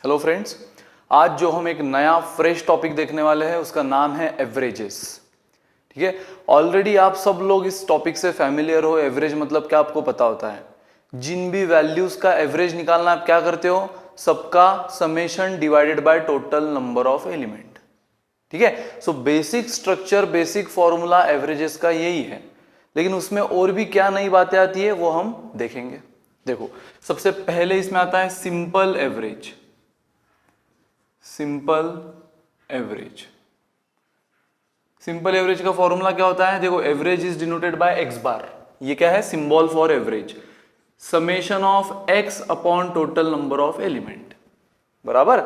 Hello friends, आज जो हम एक नया फ्रेश टॉपिक देखने वाले हैं उसका नाम है एवरेजेस। ठीक है, ऑलरेडी आप सब लोग इस टॉपिक से फैमिलियर हो। एवरेज मतलब क्या आपको पता होता है। जिन भी वैल्यूज का एवरेज निकालना आप क्या करते हो, सबका summation divided by total number of element. ठीक है, so basic structure, basic formula averages का यही है, लेकिन उसमें और भी क्या नई बातें आती है वो हम देखेंगे। देखो, सबसे पहले इसमें आता है simple average. Simple average, simple average का फॉर्मूला क्या होता है? देखो, average is denoted by X bar. ये क्या है? Symbol for average, summation of X upon total number of element. बराबर,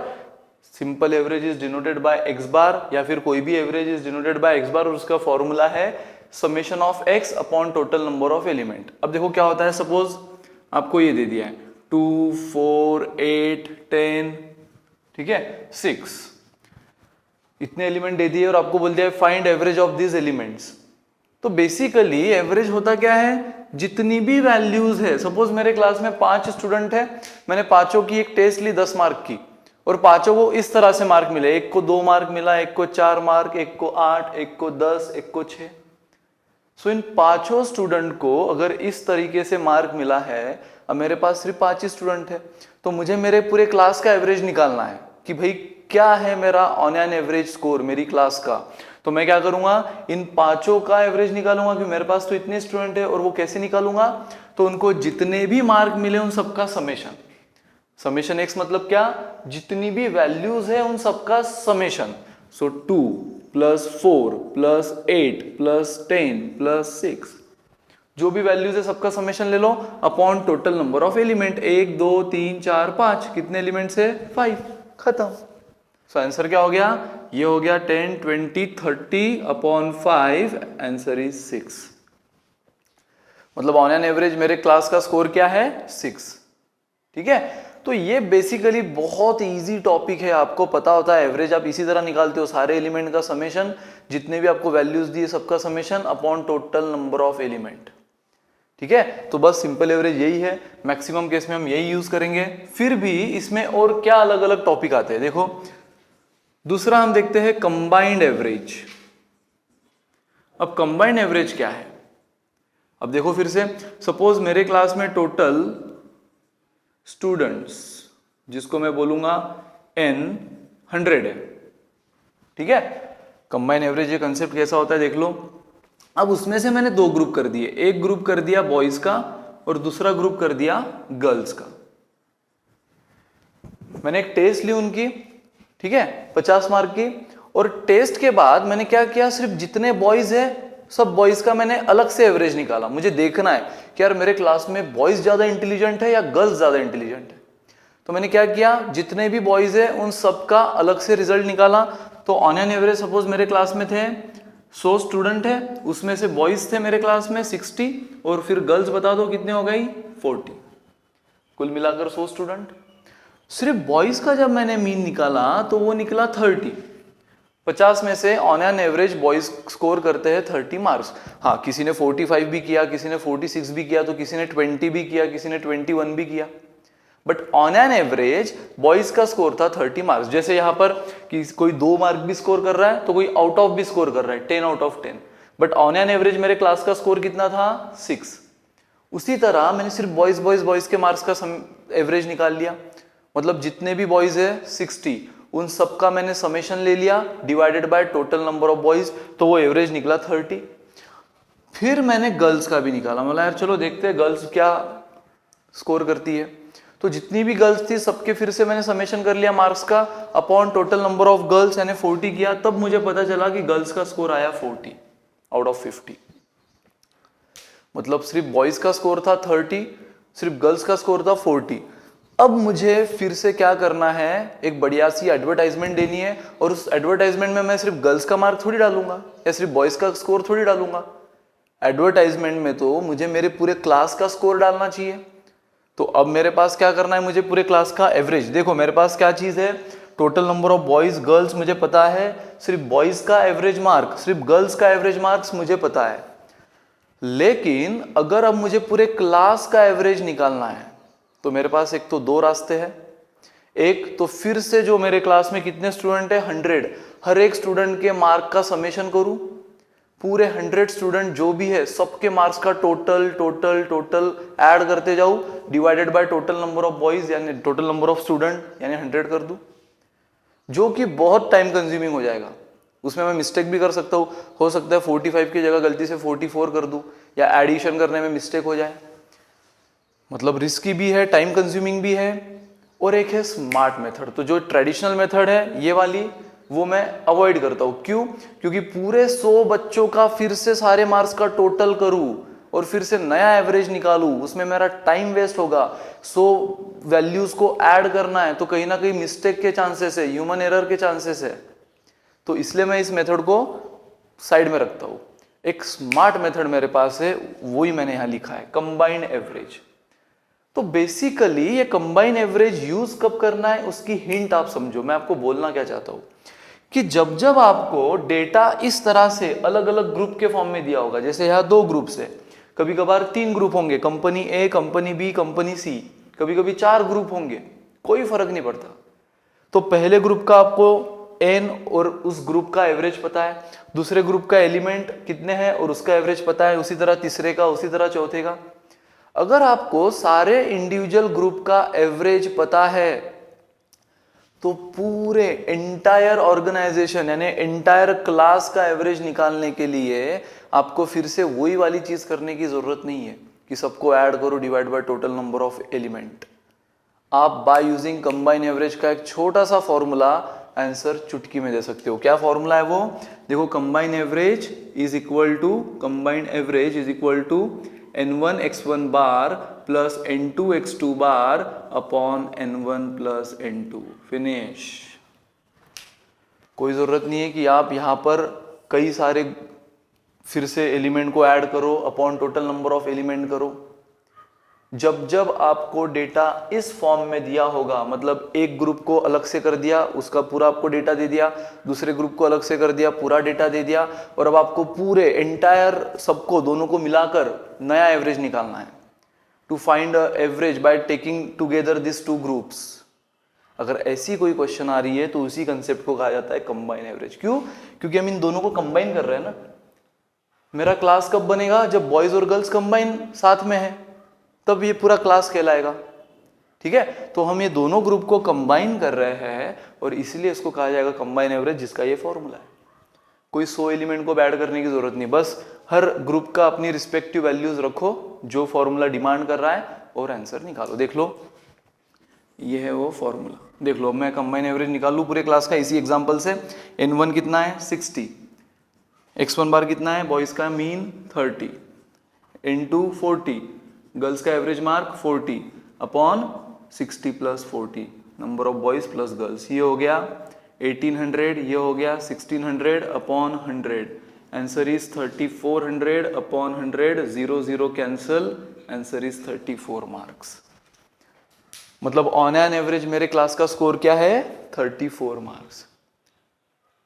simple average is denoted by X bar, या फिर कोई भी average is denoted by X bar और उसका फॉर्मूला है summation of X upon total number of element. अब देखो क्या होता है, सपोज आपको ये दे दिया है 2, 4, 8, 10, ठीक है, 6, इतने एलिमेंट दे दिए और आपको बोल दिया find average of this elements. तो बेसिकली एवरेज होता क्या है, जितनी भी वैल्यूज है। सपोज मेरे क्लास में 5 स्टूडेंट है, मैंने पांचों की एक टेस्ट ली 10 मार्क की, और पांचों को इस तरह से मार्क मिले। एक को 2 मार्क मिला, एक को 4 मार्क, एक को 8, एक को 10, एक को 6। सो इन पांचों स्टूडेंट को अगर इस तरीके से मार्क मिला है, अब मेरे पास सिर्फ 5 ही स्टूडेंट है, तो मुझे मेरे पूरे क्लास का एवरेज निकालना है कि भाई क्या है मेरा ऑन एन एवरेज स्कोर मेरी क्लास का। तो मैं क्या करूंगा, इन पांचों का एवरेज निकालूंगा कि मेरे पास तो इतने स्टूडेंट है। और वो कैसे निकालूंगा, तो उनको जितने भी मार्क मिले उन सबका समेशन। समेशन एक्स मतलब क्या, जितनी भी वैल्यूज है उन सबका समेशन। सो 2 + 4 + 8 + 10 + 6, जो भी वैल्यूज है सबका समेशन ले लो upon total number of element. 1, 2, 3, 4, 5, कितने एलिमेंट्स है? 5, खत्म। सो आंसर क्या हो गया? ये हो गया 10, 20, 30 अपॉन 5, आंसर इज 6। मतलब ऑन एन एवरेज मेरे क्लास का स्कोर क्या है? 6। ठीक है, तो ये बेसिकली बहुत इजी टॉपिक है, आपको पता होता है। एवरेज आप इसी तरह निकालते हो, सारे एलिमेंट का समेशन, जितने भी आपको वैल्यूज दिए सबका summation upon total number of element. ठीक है, तो बस सिंपल एवरेज यही है, मैक्सिमम केस में हम यही यूज करेंगे। फिर भी इसमें और क्या अलग अलग टॉपिक आते हैं, देखो। दूसरा हम देखते हैं कंबाइंड एवरेज। अब कंबाइंड एवरेज क्या है? अब देखो फिर से, सपोज मेरे क्लास में टोटल स्टूडेंट्स, जिसको मैं बोलूंगा n 100 है। ठीक है, कंबाइंड एवरेज ये कंसेप्ट कैसा होता है देख लो। अब उसमें से मैंने 2 ग्रुप कर दिए, एक ग्रुप कर दिया बॉयज का और दूसरा ग्रुप कर दिया गर्ल्स का। मैंने एक टेस्ट ली उनकी, ठीक है, 50 मार्क की, और टेस्ट के बाद मैंने क्या किया, सिर्फ जितने बॉयज है सब बॉयज का मैंने अलग से एवरेज निकाला। मुझे देखना है कि यार मेरे क्लास में बॉयज ज्यादा इंटेलिजेंट है या गर्ल्स ज्यादा इंटेलिजेंट है। तो मैंने क्या किया, जितने भी बॉयज है उन सबका अलग से रिजल्ट निकाला। तो ऑन एन एवरेज सपोज मेरे क्लास में थे 100 स्टूडेंट है, उसमें से बॉयज थे मेरे क्लास में 60, और फिर गर्ल्स बता दो कितने हो गई? 40। कुल मिलाकर 100 स्टूडेंट। सिर्फ बॉयज का जब मैंने मीन निकाला तो वो निकला 30। 50 में से on an average boys score करते हैं 30 मार्क्स। हाँ, किसी ने 45 भी किया, किसी ने 46 भी किया, तो किसी ने 20 भी किया, किसी ने 21 भी किया। But on an average boys का स्कोर था 30 मार्क्स। जैसे यहां पर कि कोई 2 मार्क भी स्कोर कर रहा है तो कोई आउट ऑफ भी स्कोर कर रहा है, 10 out of 10। But on an average मेरे क्लास का स्कोर कितना था? 6। उसी तरह मैंने सिर्फ बॉयज के मार्क्स का एवरेज निकाल लिया। मतलब जितने भी बॉयज है 60, उन सबका मैंने समेशन ले लिया divided by total number of boys, तो वो एवरेज निकला 30। फिर मैंने गर्ल्स का भी निकाला, मतलब यार चलो देखते हैं गर्ल्स क्या स्कोर करती है। तो जितनी भी गर्ल्स थी सबके फिर से मैंने समेशन कर लिया मार्क्स का upon total number of girls, यानी 40 किया। तब मुझे पता चला कि गर्ल्स का स्कोर आया 40 आउट ऑफ 50। मतलब सिर्फ बॉयज का स्कोर था 30, सिर्फ गर्ल्स का स्कोर था 40। अब मुझे फिर से क्या करना है, एक बढ़िया सी एडवर्टाइजमेंट देनी है, और उस एडवर्टाइजमेंट में मैं सिर्फ गर्ल्स का मार्क थोड़ी डालूंगा या सिर्फ बॉयज का स्कोर थोड़ी डालूंगा। एडवर्टाइजमेंट में तो मुझे मेरे पूरे क्लास का स्कोर डालना चाहिए। तो अब मेरे पास क्या करना है, मुझे पूरे क्लास का एवरेज। देखो मेरे पास क्या चीज है, total number of boys girls मुझे पता है, सिर्फ बॉयज का एवरेज मार्क, सिर्फ गर्ल्स का एवरेज मार्क्स मुझे पता है। लेकिन अगर अब मुझे पूरे क्लास का एवरेज निकालना है तो मेरे पास एक तो 2 रास्ते हैं। एक, तो फिर से जो मेरे क्लास में कितने स्टूडेंट है 100, हर एक स्टूडेंट के मार्क का समेशन करूं, पूरे 100 स्टूडेंट जो भी है सबके मार्क्स का टोटल टोटल टोटल ऐड करते जाऊं, divided by total number of boys यानी टोटल नंबर ऑफ स्टूडेंट यानी 100 कर दूं, जो कि बहुत टाइम कंज्यूमिंग हो जाएगा। उसमें मैं मिस्टेक भी कर सकता हूं, हो सकता है 45 की जगह गलती से 44 कर दूं, या एडिशन करने में मिस्टेक हो जाए। मतलब रिस्की भी है, टाइम कंज्यूमिंग भी है। और एक है स्मार्ट मेथड, तो जो ट्रेडिशनल मेथड है ये वाली, वो मैं अवॉइड करता हूं। क्यों? क्योंकि पूरे 100 बच्चों का फिर से सारे मार्क्स का टोटल करूं और फिर से नया एवरेज निकालूं, उसमें मेरा टाइम वेस्ट होगा। 100 वैल्यूज को ऐड करना है तो कहीं ना कहीं मिस्टेक के चांसेस है, ह्यूमन एरर के चांसेस है। तो इसलिए मैं इस मेथड को साइड में रखता हूं। एक स्मार्ट मेथड मेरे पास है, वही मैंने यहां लिखा है, कंबाइंड एवरेज। तो बेसिकली ये कंबाइन एवरेज यूज कब करना है उसकी हिंट आप समझो। मैं आपको बोलना क्या चाहता हूं कि जब जब आपको डेटा इस तरह से अलग अलग ग्रुप के फॉर्म में दिया होगा, जैसे यहां 2 ग्रुप्स है, कभी कभार 3 ग्रुप होंगे, कंपनी ए, कंपनी बी, कंपनी सी, कभी कभी 4 ग्रुप होंगे, कोई फर्क नहीं पड़ता। तो पहले ग्रुप का आपको एन और उस ग्रुप का एवरेज पता है, दूसरे ग्रुप का एलिमेंट कितने हैं और उसका एवरेज पता है, उसी तरह तीसरे का, उसी तरह चौथे का। अगर आपको सारे इंडिविजुअल ग्रुप का एवरेज पता है तो पूरे एंटायर ऑर्गेनाइजेशन यानी एंटायर क्लास का एवरेज निकालने के लिए आपको फिर से वही वाली चीज करने की जरूरत नहीं है कि सबको ऐड करो divide by total number of element. आप बाय यूजिंग कंबाइन एवरेज का एक छोटा सा फॉर्मूला आंसर चुटकी में दे सकते हो। क्या फॉर्मूला है वो? देखो, combine average is equal to n1 x1 bar plus n2 x2 bar upon n1 plus n2। Finish. कोई जरूरत नहीं है कि आप यहां पर कई सारे फिर से एलिमेंट को ऐड करो, upon total number of element करो। जब जब आपको डेटा इस फॉर्म में दिया होगा, मतलब एक ग्रुप को अलग से कर दिया, उसका पूरा आपको डेटा दे दिया, दूसरे ग्रुप को अलग से कर दिया, पूरा डेटा दे दिया, और अब आपको पूरे एंटायर सबको, दोनों को मिलाकर नया एवरेज निकालना है। To find average by taking together this 2 groups. अगर ऐसी कोई क्वेश्चन आ रही है तो उसी कंसेप्ट को कहा जाता है कंबाइन एवरेज। क्यों? क्योंकि हम इन दोनों को कंबाइन कर रहे हैं ना। मेरा क्लास कब बनेगा? जब बॉयज और गर्ल्स कंबाइन साथ में है, तब ये पूरा क्लास कहलाएगा। ठीक है, तो हम ये दोनों ग्रुप को कंबाइन कर रहे हैं और इसलिए इसको कहा जाएगा कंबाइन एवरेज, जिसका ये फॉर्मूला है। कोई 100 एलिमेंट को ऐड करने की जरूरत नहीं, बस हर ग्रुप का अपनी रिस्पेक्टिव वैल्यूज रखो जो फॉर्मूला डिमांड कर रहा है और आंसर निकालो। देख लो, ये है वो फॉर्मूला। देख लो, मैं कंबाइन एवरेज निकाल लूं पूरे क्लास का इसी एग्जांपल से। n1 कितना है? 60, x1 बार कितना है? बॉयज का मीन 30, n2 40, गर्ल्स का average mark 40 upon 60 plus 40 number of boys plus girls. ये हो गया 1800, ये हो गया 1600 upon 100। Answer is 3400 upon 100। 0 0 cancel, answer is 34 marks. मतलब ऑन एन एवरेज मेरे क्लास का स्कोर क्या है? 34 मार्क्स।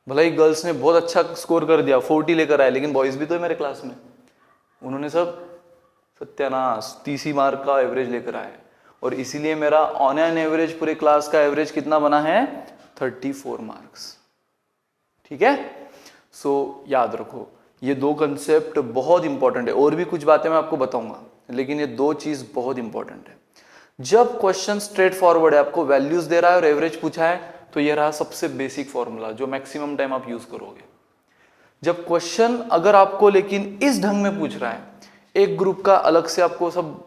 भले ही गर्ल्स ने बहुत अच्छा स्कोर कर दिया, 40 लेकर आए, लेकिन बॉयज भी तो है मेरे क्लास में, उन्होंने सब सत्यानाश 30 मार्क का एवरेज लेकर आए। और इसीलिए मेरा ऑन एन एवरेज पूरे क्लास का एवरेज कितना बना है? 34 मार्क्स। ठीक है, सो याद रखो ये 2 कंसेप्ट बहुत इंपॉर्टेंट है। और भी कुछ बातें मैं आपको बताऊंगा, लेकिन ये 2 चीज बहुत इंपॉर्टेंट है। जब क्वेश्चन स्ट्रेट फॉरवर्ड है, आपको वैल्यूज दे रहा है और एवरेज पूछा है, तो ये रहा सबसे बेसिक फॉर्मूला जो मैक्सिमम टाइम आप यूज करोगे। जब क्वेश्चन अगर आपको लेकिन इस ढंग में पूछ रहा है, एक ग्रुप का अलग से आपको सब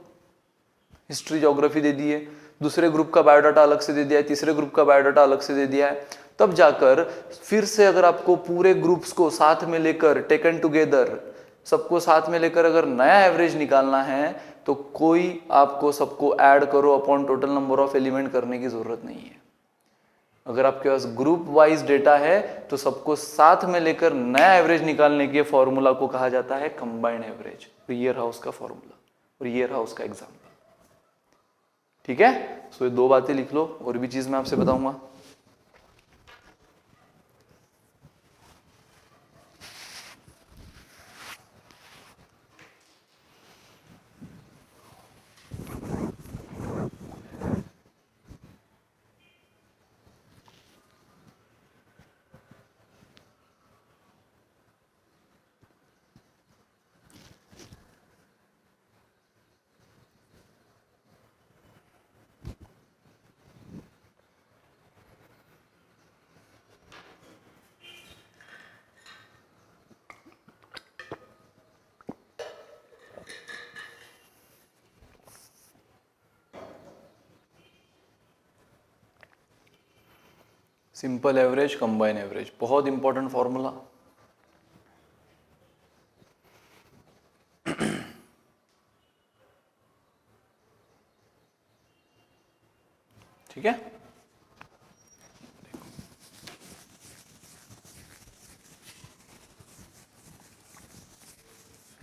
हिस्ट्री ज्योग्राफी दे दी है, दूसरे ग्रुप का बायोडाटा अलग से दे दिया है, तीसरे ग्रुप का बायोडाटा अलग से दे दिया है, तब जाकर फिर से अगर आपको पूरे ग्रुप्स को साथ में लेकर टेकन टुगेदर, सबको साथ में लेकर अगर नया एवरेज निकालना है, तो कोई आपको सबको ऐड करो upon total number of element करने की जरूरत नहीं है। अगर आपके पास ग्रुप वाइज डेटा है तो सबको साथ में लेकर नया एवरेज निकालने के फॉर्मूला को कहा जाता है कंबाइंड एवरेज। तो ये रहा उसका फॉर्मूला और ये रहा उसका एग्जांपल। ठीक है, सो ये 2 बातें लिख लो, और भी चीज मैं आपसे बताऊंगा। सिंपल एवरेज, कंबाइन एवरेज, बहुत इंपॉर्टेंट फॉर्मूला। ठीक है,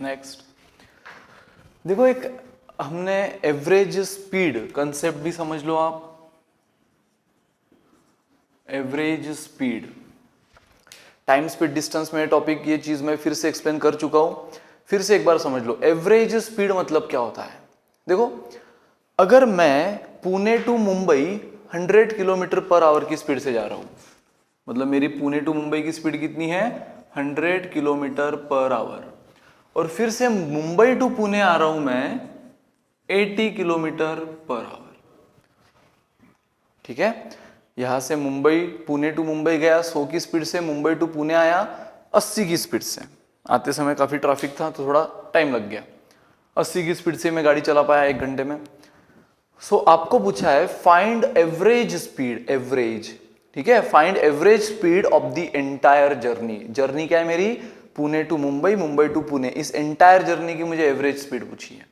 नेक्स्ट देखो, एक हमने एवरेज स्पीड कंसेप्ट भी समझ लो आप। Average speed, time speed distance में टॉपिक, ये चीज मैं फिर से एक्सप्लेन कर चुका हूं, फिर से एक बार समझ लो। एवरेज स्पीड मतलब क्या होता है? देखो, अगर मैं Pune to Mumbai 100 kilometre per hour की स्पीड से जा रहा हूं, मतलब मेरी पुणे टू मुंबई की स्पीड कितनी है? 100 किलोमीटर पर आवर, और फिर से मुंबई टू पुणे आ रहा हूं मैं 80 किलोमीटर पर आवर। ठीक है, यहां से मुंबई, पुणे टू मुंबई गया 100 की स्पीड से, मुंबई टू पुणे आया 80 की स्पीड से। आते समय काफी ट्रैफिक था तो थोड़ा टाइम लग गया, 80 की स्पीड से मैं गाड़ी चला पाया 1 घंटे में। सो आपको पूछा है फाइंड एवरेज स्पीड, एवरेज, ठीक है, find average speed of the entire journey. Journey क्या है मेरी? पुणे टू मुंबई, मुंबई टू पुणे, इस एंटायर जर्नी की मुझे एवरेज स्पीड पूछी है।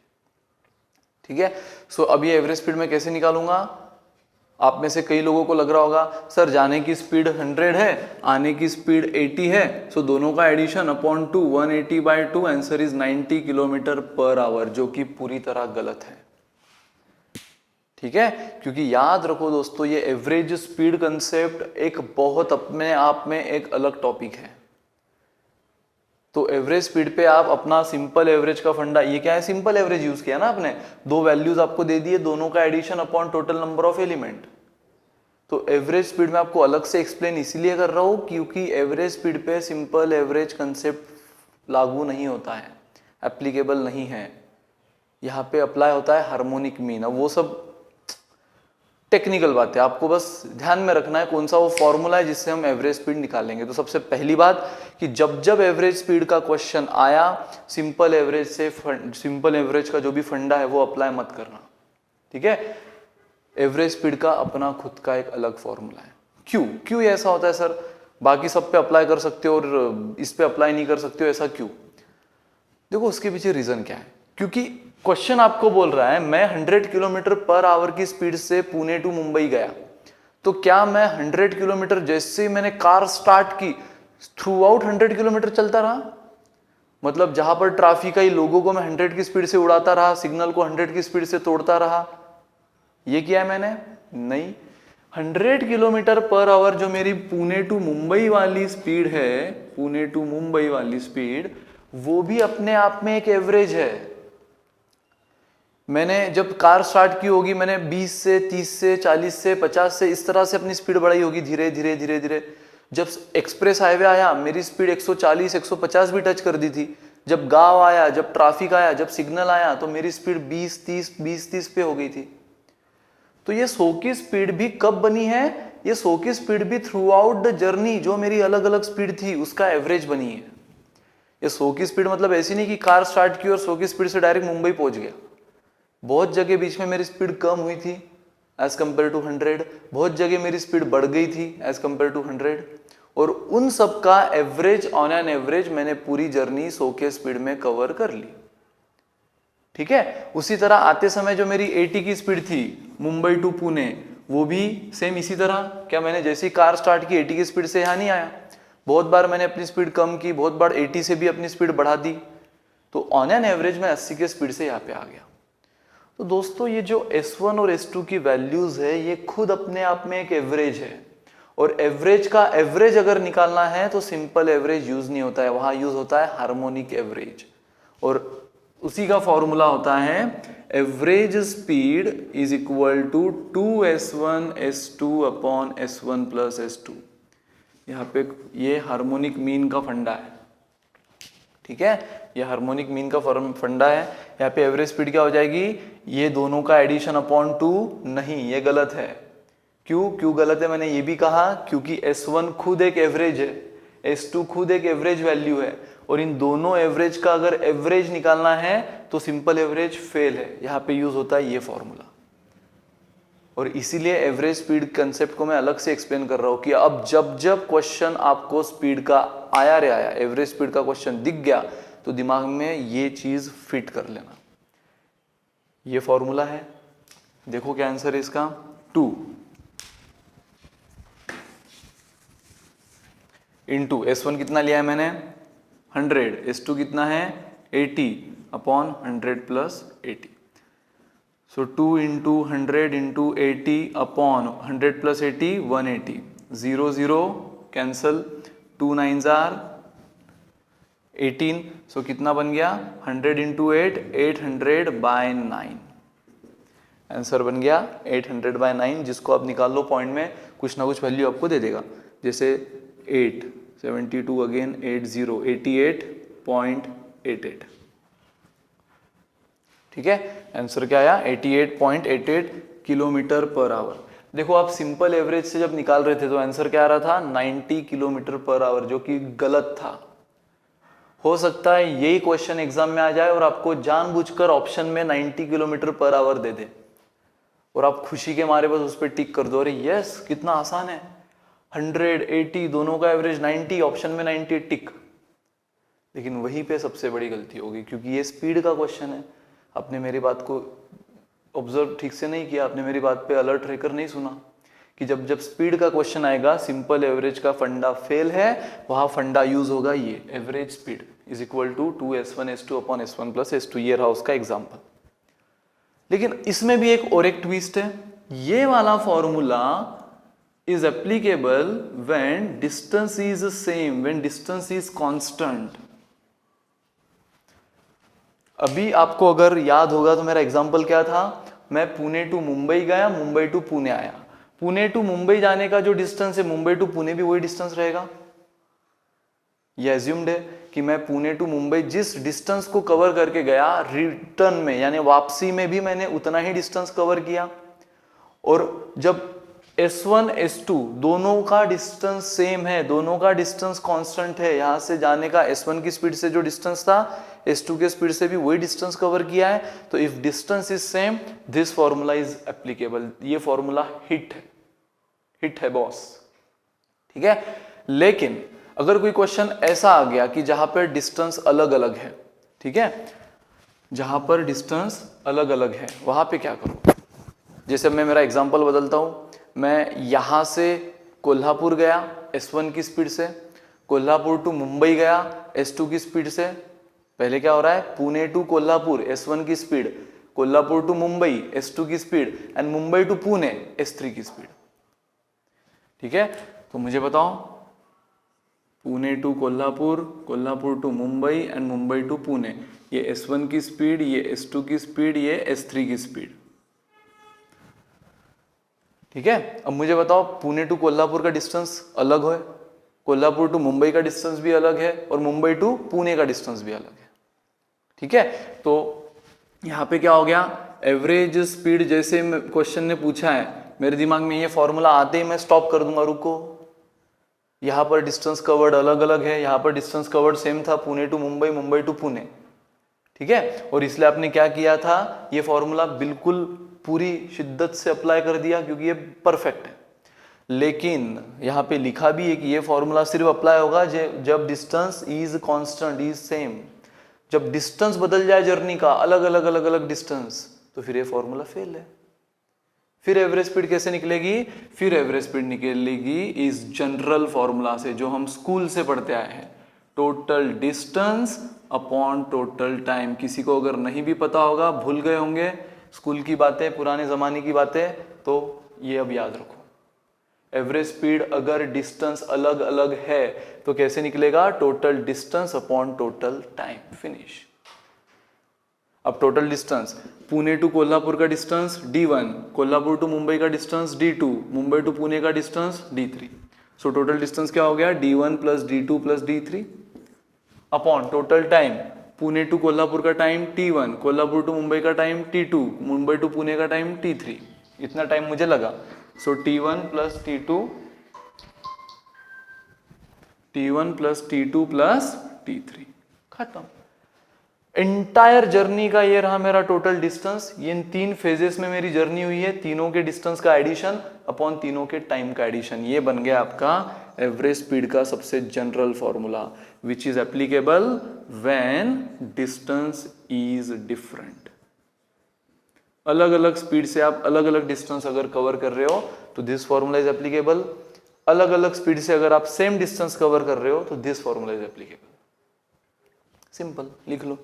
ठीक है, सो अब ये एवरेज स्पीड मैं कैसे निकालूंगा? आप में से कई लोगों को लग रहा होगा सर जाने की स्पीड 100 है, आने की स्पीड 80 है, सो दोनों का addition upon 2, 180/2, answer is 90 kilometre per hour, जो कि पूरी तरह गलत है। ठीक है, क्योंकि याद रखो दोस्तों, ये एवरेज स्पीड कंसेप्ट एक बहुत अपने आप में एक अलग टॉपिक है। तो एवरेज स्पीड पे आप अपना सिंपल एवरेज का फंडा, ये क्या है? सिंपल एवरेज यूज किया ना आपने, 2 वैल्यूज आपको दे दिए, दोनों का addition upon total number of element. तो एवरेज स्पीड में आपको अलग से एक्सप्लेन इसीलिए कर रहा हूं क्योंकि एवरेज स्पीड पे सिंपल एवरेज कंसेप्ट लागू नहीं होता है, एप्लीकेबल नहीं है। यहाँ पे अप्लाई होता है हार्मोनिक मीन। अब वो सब टेक्निकल बात है, आपको बस ध्यान में रखना है कौन सा वो फॉर्मूला है जिससे हम एवरेज स्पीड निकालेंगे। तो सबसे पहली बात कि जब जब एवरेज स्पीड का क्वेश्चन आया, सिंपल एवरेज से, सिंपल एवरेज का जो भी फंडा है वो अप्लाई मत करना। ठीक है, एवरेज स्पीड का अपना खुद का एक अलग फॉर्मूला है। क्यों ऐसा होता है सर? बाकी सब पे अप्लाई कर सकते हो और इस पे अप्लाई नहीं कर सकते हो, ऐसा क्यों? देखो उसके पीछे रीजन क्या है। क्योंकि क्वेश्चन आपको बोल रहा है मैं 100 किलोमीटर पर आवर की स्पीड से पुणे टू मुंबई गया, तो क्या मैं 100 किलोमीटर जैसे ही मैंने कार स्टार्ट की थ्रू आउट 100 किलोमीटर चलता रहा? मतलब जहां पर ट्रैफिक आई लोगों को मैं 100 की स्पीड से उड़ाता रहा, सिग्नल को 100 की स्पीड से तोड़ता रहा, ये किया है मैंने? नहीं। 100 किलोमीटर पर आवर जो मेरी पुणे टू मुंबई वाली स्पीड है, पुणे टू मुंबई वाली स्पीड, वो भी अपने आप में एक एवरेज है। मैंने जब कार स्टार्ट की होगी, मैंने 20 से 30 से 40 से 50 से इस तरह से अपनी स्पीड बढ़ाई होगी धीरे धीरे धीरे धीरे। जब एक्सप्रेस हाईवे आया मेरी स्पीड 140 150 भी टच कर दी थी। जब गांव आया, जब ट्रैफिक आया, जब सिग्नल आया तो मेरी स्पीड 20-30 पे हो गई थी। तो ये 100 की स्पीड भी कब बनी है? ये 100 की स्पीड भी थ्रू आउट द जर्नी जो मेरी अलग अलग स्पीड थी उसका एवरेज बनी है। ये 100 की स्पीड मतलब ऐसी नहीं कि कार स्टार्ट की और 100 की स्पीड से डायरेक्ट मुंबई पहुंच गया। बहुत जगह बीच में मेरी स्पीड कम हुई थी एज कंपेयर टू 100, बहुत जगह मेरी स्पीड बढ़ गई थी एज कंपेयर टू 100, और उन सब का एवरेज, ऑन एन एवरेज मैंने पूरी जर्नी 100 के स्पीड में कवर कर ली। ठीक है, उसी तरह आते समय जो मेरी 80 की स्पीड थी मुंबई टू पुणे, वो भी सेम इसी तरह। क्या मैंने जैसी कार स्टार्ट की 80 की स्पीड से यहां नहीं आया? बहुत बार मैंने अपनी स्पीड कम की, बहुत बार 80 से भी अपनी स्पीड बढ़ा दी, तो ऑन एन एवरेज मैं 80 के स्पीड से यहाँ पे आ गया। तो दोस्तों ये जो S1 और S2 की वैल्यूज है ये खुद अपने आप में एक एवरेज है, और एवरेज का एवरेज अगर निकालना है तो सिंपल एवरेज यूज नहीं होता है, वहां यूज होता है हार्मोनिक एवरेज, और उसी का फॉर्मूला होता है average speed is equal to 2S1 S2 upon S1 plus S2। यहाँ पे ये हार्मोनिक मीन का फंडा है। ठीक है, ये हार्मोनिक मीन का फंडा है। यहाँ पे एवरेज स्पीड क्या हो जाएगी? ये दोनों का एडिशन अपॉन 2, नहीं ये गलत है। क्यों गलत है? मैंने ये भी कहा क्योंकि S1 खुद एक एवरेज है, S2 खुद एक एवरेज वैल्यू है, और इन दोनों एवरेज का अगर एवरेज निकालना है तो सिंपल एवरेज फेल है। यहाँ पे यूज होता है ये फॉर्मूला, और इसीलिए एवरेज स्पीड कंसेप्ट को मैं अलग से एक्सप्लेन कर रहा हूं कि अब जब जब क्वेश्चन आपको स्पीड का आया रे आया, एवरेज स्पीड का क्वेश्चन दिख गया, तो दिमाग में ये चीज फिट कर लेना। ये फॉर्मूला है, देखो क्या आंसर है इसका, 2 इंटू S1 कितना लिया है मैंने 100, S2 कितना है 80 upon 100 plus 80। So 2 into 100 into 80 upon 100 plus 80 180, 0 0 cancel, 2 9s are 18। So कितना बन गया 100 इंटू 8 800 बाय 9। आंसर बन गया 800 बाय 9, जिसको आप निकाल लो पॉइंट में, कुछ ना कुछ वैल्यू आपको दे देगा। जैसे 8 72 अगेन 80 88.88। ठीक है, आंसर क्या आया 88.88 किलोमीटर पर आवर। देखो आप सिंपल एवरेज से जब निकाल रहे थे तो आंसर क्या आ रहा था 90 किलोमीटर पर आवर, जो कि गलत था। हो सकता है यही क्वेश्चन एग्जाम में आ जाए और आपको जानबूझकर ऑप्शन में 90 किलोमीटर पर आवर दे दे और आप खुशी के मारे बस उस पर टिक कर दो, अरे यस कितना आसान है, 100 80 दोनों का एवरेज 90, ऑप्शन में 90 टिक। लेकिन वहीं पे सबसे बड़ी गलती होगी, क्योंकि ये स्पीड का क्वेश्चन है। आपने मेरी बात को ऑब्जर्व ठीक से नहीं किया, आपने मेरी बात पे अलर्ट रहकर नहीं सुना कि जब जब स्पीड का क्वेश्चन आएगा सिंपल एवरेज का फंडा फेल है, वहां फंडा यूज होगा ये average speed is equal to 2s1 s2 upon s1 plus s2। ये रहा उसका एग्जाम्पल। लेकिन इसमें भी एक और एक ट्विस्ट है, ये वाला formula is applicable when distance is the same, when distance is constant। अभी आपको अगर याद होगा तो मेरा एग्जांपल क्या था, मैं पुणे टू मुंबई गया, मुंबई टू पुणे आया। पुणे टू मुंबई जाने का जो डिस्टेंस है, मुंबई टू पुणे भी वही डिस्टेंस रहेगा। ये एज्यूम्ड है कि मैं पुणे टू मुंबई जिस डिस्टेंस को कवर करके गया, रिटर्न में यानी वापसी में भी मैंने उतना ही डिस्टेंस कवर किया। और जब S1 S2 दोनों का डिस्टेंस सेम है, दोनों का डिस्टेंस कांस्टेंट है, यहां से जाने का S1 की स्पीड से जो डिस्टेंस था S2 के स्पीड से भी वही डिस्टेंस कवर किया है, तो if distance is same this formula is applicable. ये फॉर्मूला हिट है बॉस। ठीक है, लेकिन अगर कोई क्वेश्चन ऐसा आ गया कि जहां पर डिस्टेंस अलग अलग है, ठीक है, जहां पर डिस्टेंस अलग अलग है, वहां पे क्या करूं। जैसे मैं मेरा एग्जांपल बदलता हूं, मैं यहां से कोल्हापुर गया S1 की स्पीड से, कोल्हापुर टू मुंबई गया S2 की स्पीड से। पहले क्या हो रहा है, पुणे टू कोल्हापुर S1 की speed, Kolhapur to Mumbai S2 की speed, and Mumbai to Pune S3 की स्पीड। ठीक है, तो मुझे बताओ Pune to Kolhapur, Kolhapur to Mumbai and Mumbai to Pune, ये S1 की स्पीड, ये S2 की स्पीड, ये S3 की स्पीड। ठीक है, अब मुझे बताओ पुणे टू कोल्हापुर का डिस्टेंस अलग है, कोल्हापुर टू मुंबई का डिस्टेंस भी अलग है, और मुंबई टू पुणे का डिस्टेंस भी अलग है। ठीक है, तो यहां पे क्या हो गया, एवरेज स्पीड जैसे क्वेश्चन ने पूछा है, मेरे दिमाग में ये फॉर्मूला आते ही मैं स्टॉप कर दूंगा, रुको, यहां पर डिस्टेंस कवर्ड अलग अलग है, यहां पर डिस्टेंस कवर्ड सेम था, पुणे टू मुंबई, मुंबई टू पुणे। ठीक है, और इसलिए आपने क्या किया था, ये फॉर्मूला बिल्कुल पूरी शिद्दत से अप्लाई कर दिया क्योंकि ये परफेक्ट है। लेकिन यहां पे लिखा भी है कि ये फॉर्मूला सिर्फ अप्लाई होगा जब distance is constant, is same. जब डिस्टेंस बदल जाए जर्नी का, अलग अलग डिस्टेंस, तो फिर ये फॉर्मूला फेल है। फिर एवरेज स्पीड कैसे निकलेगी, फिर एवरेज स्पीड निकलेगी इस जनरल फॉर्मूला से जो हम स्कूल से पढ़ते आए हैं, total distance upon total time. किसी को अगर नहीं भी पता होगा, भूल गए होंगे स्कूल की बातें, पुराने जमाने की बातें, तो ये अब याद रखो। एवरेज स्पीड अगर डिस्टेंस अलग अलग है तो कैसे निकलेगा, total distance upon total time, finish. अब total distance, Pune to Kolhapur का distance D1, Kolhapur to Mumbai का distance D2, Mumbai to Pune का distance D3। So total distance क्या हो गया, D1 plus D2 plus D3 upon total time, Pune to Kolhapur का time T1, Kolhapur to Mumbai का time T2, Mumbai to Pune का टाइम T3। इतना टाइम मुझे लगा, सो T1 plus T2, T1 plus T2 plus T3, खत्म। एंटायर जर्नी का ये रहा मेरा टोटल डिस्टेंस, ये इन 3 फेजेस में मेरी जर्नी हुई है, तीनों के डिस्टेंस का एडिशन अपॉन तीनों के टाइम का एडिशन, ये बन गया आपका एवरेज स्पीड का सबसे general formula, which is applicable when distance is different. अलग अलग स्पीड से आप अलग अलग डिस्टेंस अगर कवर कर रहे हो तो दिस फॉर्मूला इज एप्लीकेबल, अलग अलग स्पीड से अगर आप सेम डिस्टेंस कवर कर रहे हो तो this formula is applicable. Simple, लिख लो।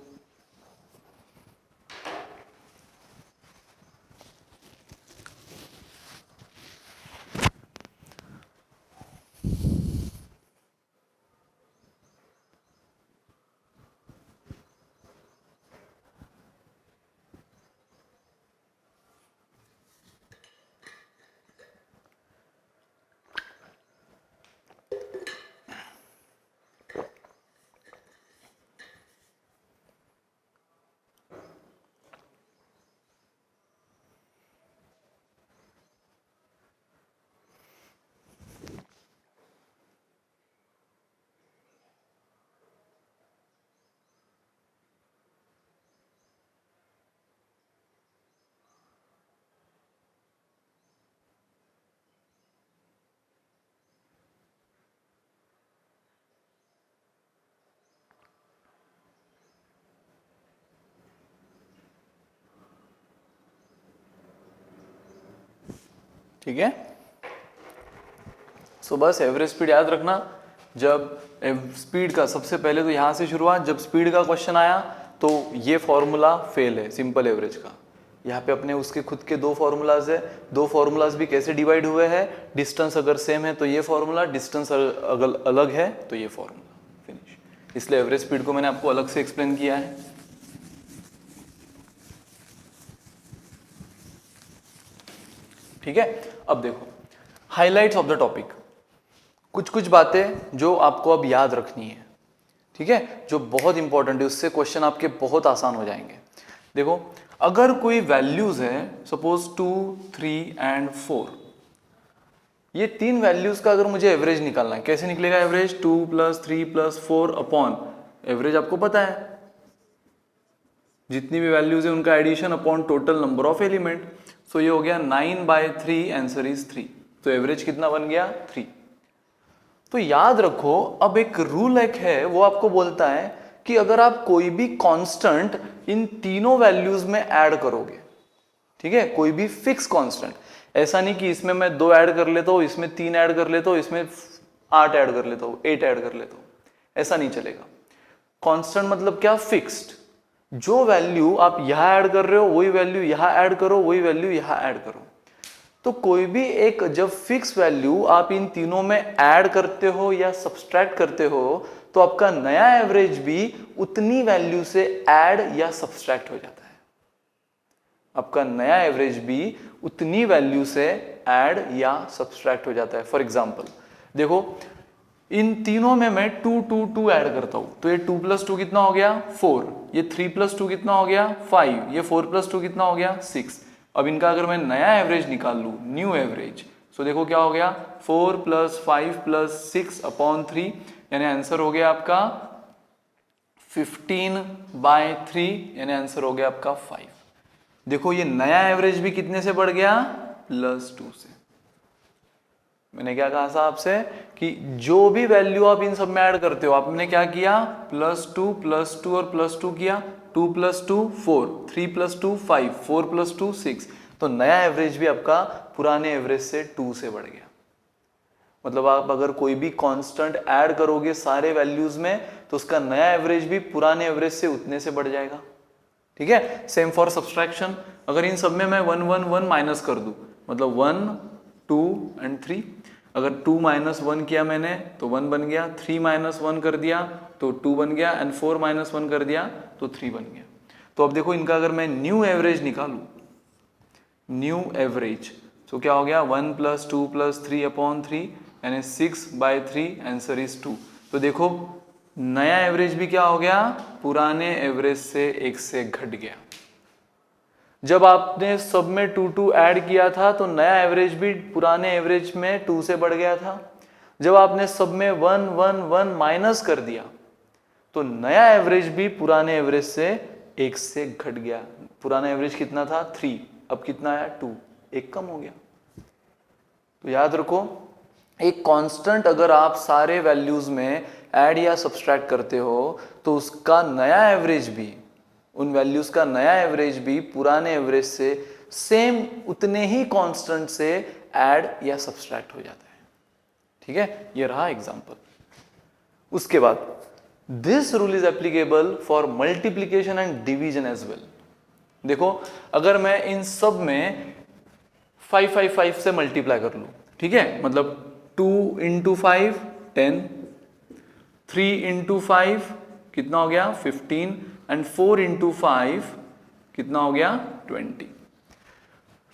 ठीक है, सो बस एवरेज स्पीड याद रखना। जब स्पीड का सबसे पहले तो यहां से शुरुआत, जब स्पीड का क्वेश्चन आया तो ये फॉर्मूला फेल है सिंपल एवरेज का। यहाँ पे अपने उसके खुद के 2 फॉर्मूलाज है, 2 फॉर्मूलाज भी कैसे डिवाइड हुए हैं, डिस्टेंस अगर सेम है तो ये फॉर्मूला, डिस्टेंस अगर अलग है तो ये फॉर्मूला, फिनिश। इसलिए एवरेज स्पीड को मैंने आपको अलग से एक्सप्लेन किया है। ठीक है, अब देखो हाइलाइट्स ऑफ द टॉपिक, कुछ कुछ बातें जो आपको अब याद रखनी है, ठीक है, जो बहुत इंपॉर्टेंट है, उससे क्वेश्चन आपके बहुत आसान हो जाएंगे। देखो अगर कोई वैल्यूज है सपोज 2, 3 एंड 4, ये 3 वैल्यूज का अगर मुझे एवरेज निकालना है, कैसे निकलेगा एवरेज? 2 + 3 + 4 अपॉन एवरेज आपको पता है, जितनी भी वैल्यूज है उनका addition upon total number of element. So ये हो गया 9/3, आंसर इज 3। तो एवरेज कितना बन गया? 3। तो याद रखो, अब एक रूल एक है वो आपको बोलता है कि अगर आप कोई भी कांस्टेंट इन तीनों वैल्यूज में ऐड करोगे, ठीक है, कोई भी फिक्स कांस्टेंट, ऐसा नहीं कि इसमें मैं 2 ऐड कर लेता हूं, इसमें 3 ऐड कर लेता हूं, इसमें 8 ऐड कर लेता हूं, 8 ऐड कर लेता हूं, ऐसा नहीं चलेगा। कांस्टेंट मतलब क्या? फिक्स्ड। जो वैल्यू आप यहां ऐड कर रहे हो वही वैल्यू यहां ऐड करो, वही वैल्यू यहां ऐड करो। तो कोई भी एक जब फिक्स वैल्यू आप इन तीनों में ऐड करते हो या सब्सट्रैक्ट करते हो तो आपका नया एवरेज भी उतनी वैल्यू से ऐड या सब्सट्रैक्ट हो जाता है। आपका नया एवरेज भी उतनी वैल्यू से ऐड या सब्सट्रैक्ट हो जाता है। फॉर एग्जांपल देखो, इन तीनों में मैं 2 2 2 ऐड करता हूं तो ये 2 + 2 कितना हो गया? 4। ये 3 + 2 कितना हो गया? 5। ये 4 + 2 कितना हो गया? 6। अब इनका अगर मैं नया एवरेज निकाल लूं, न्यू एवरेज, तो देखो क्या हो गया? 4 + 5 + 6 अपॉन 3, यानी आंसर हो गया आपका 15/3, यानी आंसर हो गया आपका 5। देखो ये नया एवरेज भी कितने से बढ़ गया? +2 से। मैंने क्या कहा था आपसे कि जो भी वैल्यू आप इन सब में ऐड करते हो, आपने क्या किया? +2 +2 और +2 किया। 2 + 2 4, 3 + 2 5, 4 + 2 6। तो नया एवरेज भी आपका पुराने एवरेज से 2 से बढ़ गया। मतलब आप अगर कोई भी कांस्टेंट ऐड करोगे सारे वैल्यूज में तो उसका नया एवरेज भी पुराने एवरेज से उतने से बढ़ जाएगा। ठीक है, सेम फॉर सब्सट्रैक्शन। अगर इन सब में मैं 1 1 1 माइनस कर दूं, मतलब 1 2 एंड 3, अगर 2 - 1 किया मैंने तो 1 बन गया, 3 - 1 कर दिया तो 2 बन गया, एंड 4 - 1 कर दिया तो 3 बन गया। तो अब देखो इनका अगर मैं न्यू एवरेज निकालूं, न्यू एवरेज, तो क्या हो गया? 1 + 2 + 3 अपॉन 3, यानी 6/3, आंसर इज 2। तो देखो नया एवरेज भी क्या हो गया? पुराने एवरेज से 1 से घट गया। जब आपने सब में 2 2 ऐड किया था तो नया एवरेज भी पुराने एवरेज में 2 से बढ़ गया था। जब आपने सब में 1 1 1 माइनस कर दिया तो नया एवरेज भी पुराने एवरेज से 1 से घट गया। पुराना एवरेज कितना था 3, अब कितना आया 2, 1 कम हो गया। तो याद रखो एक कांस्टेंट अगर आप सारे वैल्यूज में ऐड या सब्सट्रैक्ट करते हो तो उसका नया एवरेज भी, उन वैल्यूज का नया एवरेज भी पुराने एवरेज से सेम उतने ही कांस्टेंट से ऐड या सब्सट्रैक्ट हो जाता है। ठीक है, ये रहा एग्जांपल। उसके बाद this rule is applicable for multiplication and division as well. देखो अगर मैं इन सब में 5 5 5 से मल्टीप्लाई कर लूं, ठीक है, मतलब 2 इंटू 5 10, 3 इंटू 5 कितना हो गया 15 एंड 4 इंटू 5 कितना हो गया 20।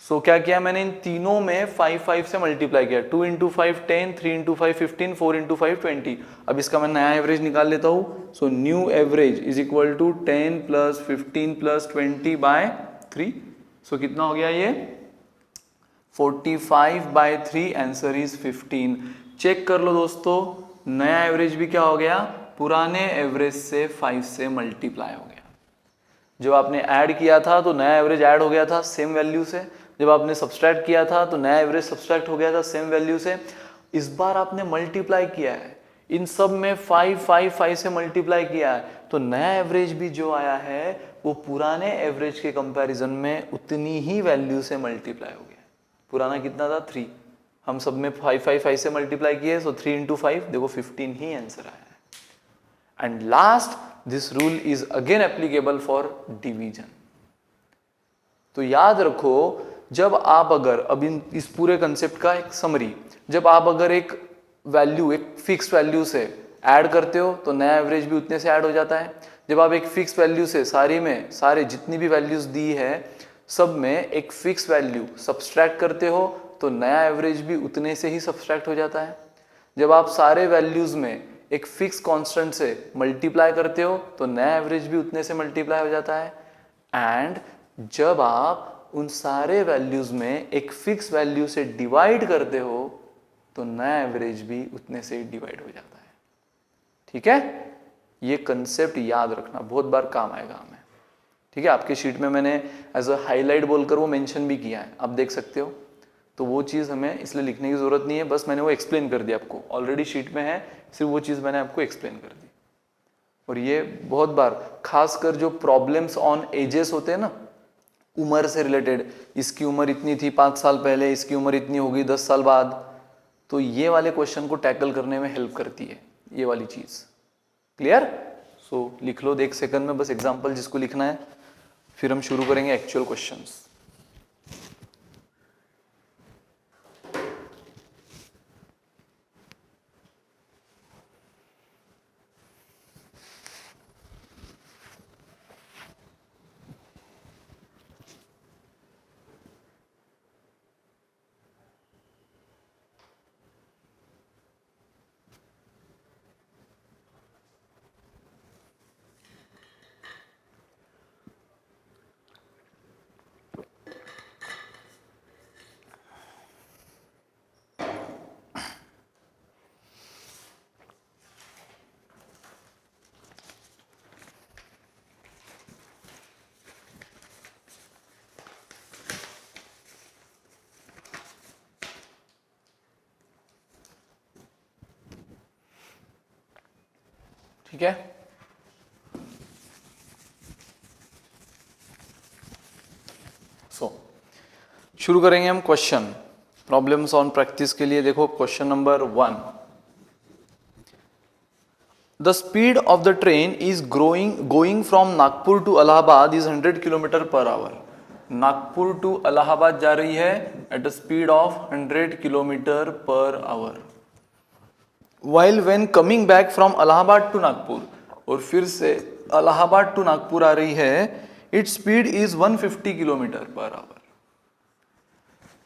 सो क्या किया मैंने इन तीनों में 5 5 से मल्टीप्लाई किया, 2 इंटू 5 10, 3 इंटू 5 15, 4 इंटू 5 20। अब इसका मैं नया एवरेज निकाल लेता हूं। So new average is equal to 10 plus 15 plus 20 by 3। So कितना हो गया ये 45 बाय 3, आंसर इज 15। चेक कर लो दोस्तों, नया एवरेज भी क्या हो गया पुराने एवरेज से 5 से मल्टीप्लाई हो गया। जब आपने ऐड किया था तो नया एवरेज ऐड हो गया था सेम वैल्यू से, जब आपने सब्सट्रैक्ट किया था तो नया एवरेज सब्सट्रैक्ट हो गया था सेम वैल्यू से। इस बार आपने मल्टीप्लाई किया है, इन सब में 5 5 5 से मल्टीप्लाई किया है, तो नया एवरेज भी जो आया है वो पुराने एवरेज के कंपैरिजन में उतनी ही वैल्यू से मल्टीप्लाई हो गया। पुराना कितना था 3, हम सब में 5 5 5 से मल्टीप्लाई किए, सो 3 इंटू 5 देखो 15 ही आंसर आया है। And last this rule is again applicable for division. तो याद रखो जब आप अगर अब इस पूरे कंसेप्ट का एक समरी, जब आप अगर एक वैल्यू एक फिक्स वैल्यू से ऐड करते हो तो नया एवरेज भी उतने से ऐड हो जाता है। जब आप एक फिक्स वैल्यू से सारे जितनी भी वैल्यूज दी है सब में एक फिक्स वैल्यू सब्सट्रैक्ट करते हो तो नया एवरेज भी उतने से ही सब्सट्रैक्ट हो जाता है। जब आप सारे वैल्यूज में एक फिक्स कांस्टेंट से मल्टीप्लाई करते हो तो नया एवरेज भी उतने से मल्टीप्लाई हो जाता है। एंड जब आप उन सारे वैल्यूज में एक फिक्स वैल्यू से डिवाइड करते हो तो नया एवरेज भी उतने से ही डिवाइड हो जाता है। ठीक है, ये कंसेप्ट याद रखना, बहुत बार काम आएगा हमें। ठीक है, आपके शीट में मैंने एज अ हाईलाइट बोलकर वो मेंशन भी किया है, आप देख सकते हो। तो वो चीज़ हमें इसलिए लिखने की जरूरत नहीं है, बस मैंने वो एक्सप्लेन कर दिया आपको, ऑलरेडी शीट में है, सिर्फ वो चीज़ मैंने आपको एक्सप्लेन कर दी। और ये बहुत बार खासकर जो प्रॉब्लम्स ऑन एजेस होते हैं ना, उम्र से रिलेटेड, इसकी उम्र इतनी थी 5 साल पहले, इसकी उम्र इतनी होगी 10 साल बाद, तो ये वाले क्वेश्चन को टैकल करने में हेल्प करती है ये वाली चीज़। क्लियर? सो लिख लो 1 सेकंड में बस एग्जाम्पल जिसको लिखना है, फिर हम शुरू करेंगे एक्चुअल क्वेश्चंस। ठीक है, शुरू करेंगे हम क्वेश्चन प्रॉब्लम्स ऑन प्रैक्टिस के लिए। देखो question number 1, the speed of the train is going from Nagpur to Allahabad is 100 kilometre per hour. Nagpur to Allahabad जा रही है at a speed of 100 kilometre per hour. While when coming back from Allahabad to Nagpur, और फिर से Allahabad to Nagpur आ रही है, its speed is 150 kilometre per hour.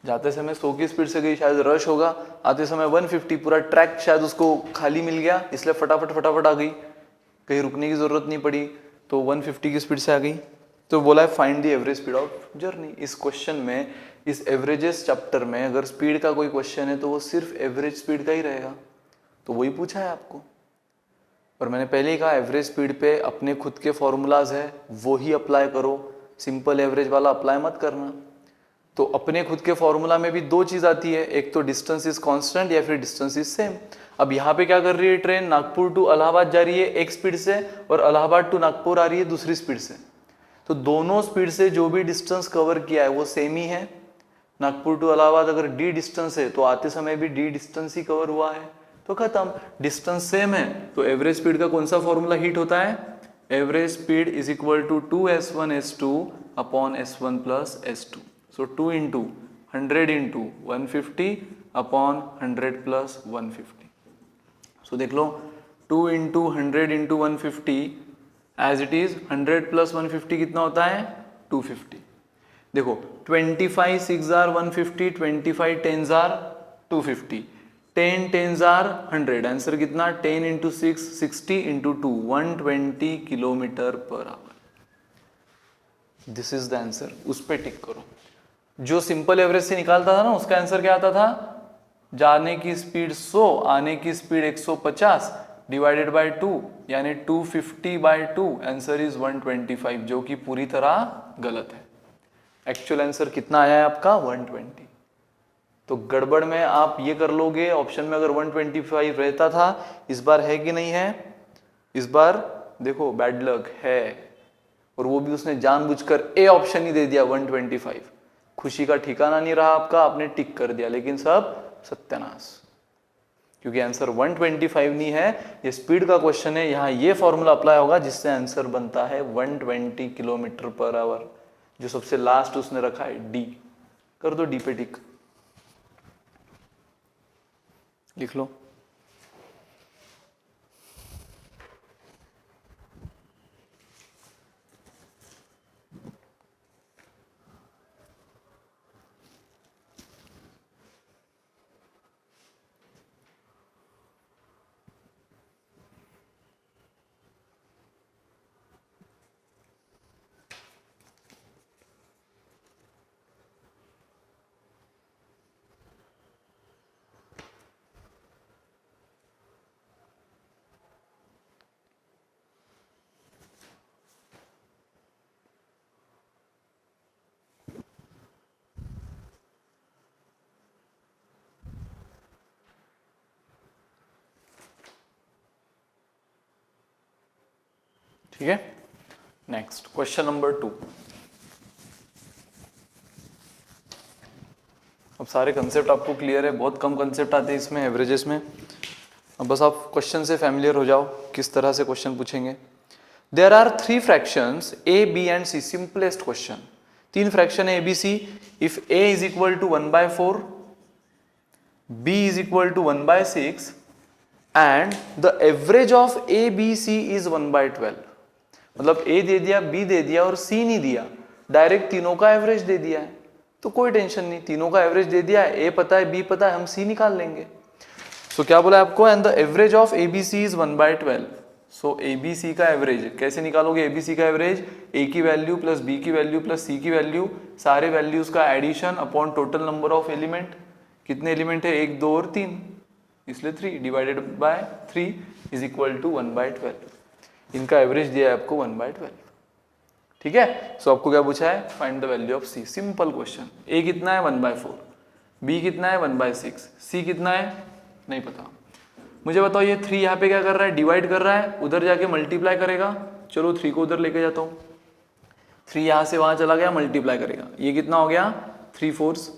जाते समय 100 की स्पीड से गई, शायद रश होगा, आते समय 150, पूरा ट्रैक शायद उसको खाली मिल गया, इसलिए फटाफट आ गई, कहीं रुकने की जरूरत नहीं पड़ी, तो 150 की स्पीड से आ गई। तो बोला है find the average speed of journey. इस क्वेश्चन में, इस एवरेजेस चैप्टर में अगर स्पीड का कोई क्वेश्चन है तो वो सिर्फ एवरेज स्पीड का ही रहेगा, तो वही पूछा है आपको। और मैंने पहले ही कहा एवरेज स्पीड पे अपने खुद के फॉर्मूलाज है वो ही अप्लाई करो, सिंपल एवरेज वाला अप्लाई मत करना। तो अपने खुद के फॉर्मूला में भी दो चीज आती है, एक तो डिस्टेंस इज कांस्टेंट या फिर डिस्टेंस इज सेम। अब यहाँ पे क्या कर रही है ट्रेन, नागपुर टू इलाहाबाद जा रही है एक स्पीड से और इलाहाबाद टू नागपुर आ रही है दूसरी स्पीड से। तो दोनों स्पीड से जो भी डिस्टेंस कवर किया है वो सेम ही है। नागपुर टू इलाहाबाद अगर डी डिस्टेंस है तो आते समय भी डी डिस्टेंस ही कवर हुआ है, तो खत्म। डिस्टेंस सेम है तो एवरेज स्पीड का कौन सा फॉर्मूला हिट होता है, average speed is equal to 2s1s2 upon s1 plus s2। So 2 into 100 into 150 upon 100 plus 150। So देख लो 2 into 100 into 150 as it is 100 plus 150 कितना होता है 250। देखो 25 6 आर 150, 25 10 आर 250, 10 10 आर 100, आंसर कितना 10 into 6 60 into 2 120 kilometre per our. This is the answer, उस पर टिक करो। जो सिंपल एवरेज से निकालता था ना उसका आंसर क्या आता था, जाने की स्पीड 100 आने की स्पीड 150 डिवाइडेड बाय 2 यानी 250 बाय 2, आंसर इज 125, जो कि पूरी तरह गलत है। एक्चुअल आंसर कितना आया है आपका 120। तो गड़बड़ में आप ये कर लोगे, ऑप्शन में अगर 125 रहता था, इस बार है कि नहीं है, इस बार देखो बैड लक है, और वो भी उसने जानबूझकर ए ऑप्शन ही दे दिया 125। खुशी का ठिकाना नहीं रहा आपका, आपने टिक कर दिया, लेकिन सब सत्यानाश, क्योंकि आंसर 125 नहीं है, ये स्पीड का क्वेश्चन है। यहां ये फॉर्मूला अप्लाई होगा जिससे आंसर बनता है 120 किलोमीटर पर आवर। जो सबसे लास्ट उसने रखा है डी, कर दो डी पे टिक, लिख लो। ठीक है, नेक्स्ट क्वेश्चन नंबर 2। अब सारे कंसेप्ट आपको क्लियर है, बहुत कम कंसेप्ट आते हैं इसमें एवरेजेस में। अब बस आप क्वेश्चन से फैमिलियर हो जाओ, किस तरह से क्वेश्चन पूछेंगे। There are 3 fractions A B and C, simplest question. 3 fraction है A B C. If A is equal to 1/4, B is equal to 1/6 and the average of A B C is 1/12। मतलब ए दे दिया, B दे दिया और सी नहीं दिया, direct तीनों का average दे दिया है, तो कोई टेंशन नहीं, तीनों का एवरेज दे दिया है, ए पता है बी पता है, हम सी निकाल लेंगे। सो क्या बोला आपको, and the average of A B C is 1/12। So A B C का एवरेज कैसे निकालोगे, ए बी सी का एवरेज ए की वैल्यू प्लस बी की वैल्यू प्लस सी की वैल्यू, सारे वैल्यूज का addition upon total number of element. कितने एलिमेंट है, 1 2 और 3, इसलिए 3 divided by 3 is equal to 1/12। इनका एवरेज दिया है आपको 1/12। ठीक है, सो आपको क्या पूछा है, find the value of C. Simple question. A कितना है 1/4, बी कितना है 1/6, सी कितना है नहीं पता। मुझे बताओ ये 3 यहाँ पे क्या कर रहा है, डिवाइड कर रहा है, उधर जाके मल्टीप्लाई करेगा। चलो 3 को उधर लेके जाता हूँ, 3 यहाँ से वहां चला गया, मल्टीप्लाई करेगा। ये कितना हो गया 3 4s,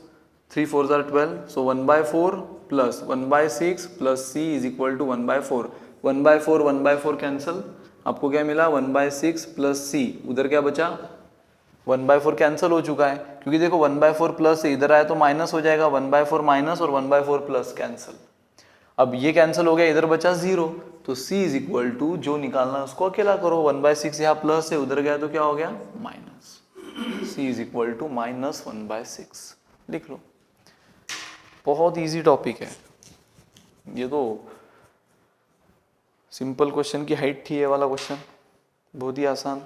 3 4s are 12। So 1/4 plus 1/6 plus C is equal to 1/4। 1/4 1/4 cancel, आपको क्या मिला 1/6 प्लस सी, उधर क्या बचा 1/4 कैंसिल हो चुका है, क्योंकि देखो 1/4 प्लस इधर आया तो माइनस हो जाएगा, 1/4 माइनस और 1/4 प्लस कैंसिल। अब ये कैंसिल हो गया, इधर बचा 0, तो c इज इक्वल टू जो निकालना है उसको अकेला करो। 1/6 यहाँ प्लस है, उधर गया तो क्या हो गया minus, c is equal to -1/6 लिख लो। बहुत इजी टॉपिक है ये, तो सिंपल क्वेश्चन की हाइट थी ये वाला क्वेश्चन, बहुत ही आसान।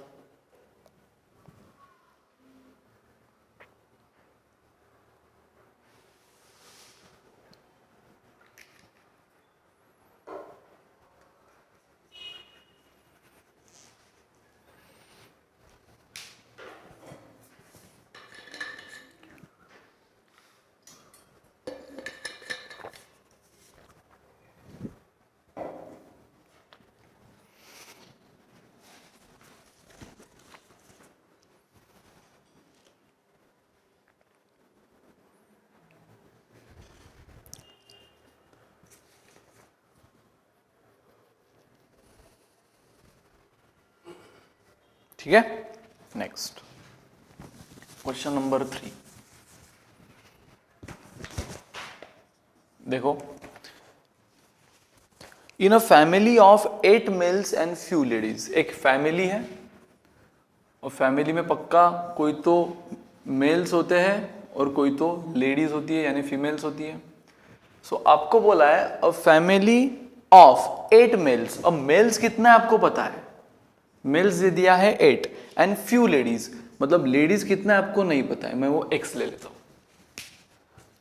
ठीक है, नेक्स्ट क्वेश्चन नंबर 3 देखो, in a family of 8 males and few ladies, एक फैमिली है और फैमिली में पक्का कोई तो मेल्स होते हैं और कोई तो लेडीज होती है यानी फीमेल्स होती है। सो आपको बोला है अ फैमिली ऑफ 8 मेल्स, अब मेल्स कितना है आपको पता है, मेल्स दे दिया है 8 एंड फ्यू लेडीज, मतलब लेडीज कितना है आपको नहीं पता है, मैं वो x ले लेता हूं।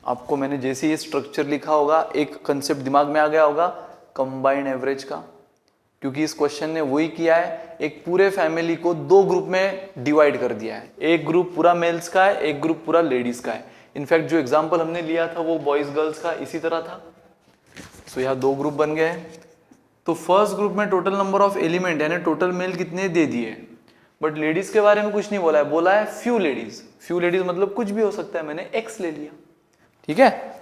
आपको मैंने जैसे ये स्ट्रक्चर लिखा होगा एक कंसेप्ट दिमाग में आ गया होगा, कंबाइंड एवरेज का, क्योंकि इस क्वेश्चन ने वही किया है, एक पूरे फैमिली को 2 ग्रुप में डिवाइड कर दिया है, एक ग्रुप पूरा मेल्स का है, एक ग्रुप पूरा लेडीज का है। इनफैक्ट जो एग्जांपल हमने लिया था वो बॉयज गर्ल्स का इसी तरह था। सो यहाँ 2 ग्रुप बन गए हैं। तो फर्स्ट ग्रुप में टोटल नंबर ऑफ एलिमेंट यानी टोटल मेल कितने दे दिए, बट लेडीज के बारे में कुछ नहीं बोला है, बोला है फ्यू लेडीज। फ्यू लेडीज मतलब कुछ भी हो सकता है, मैंने x ले लिया, ठीक है।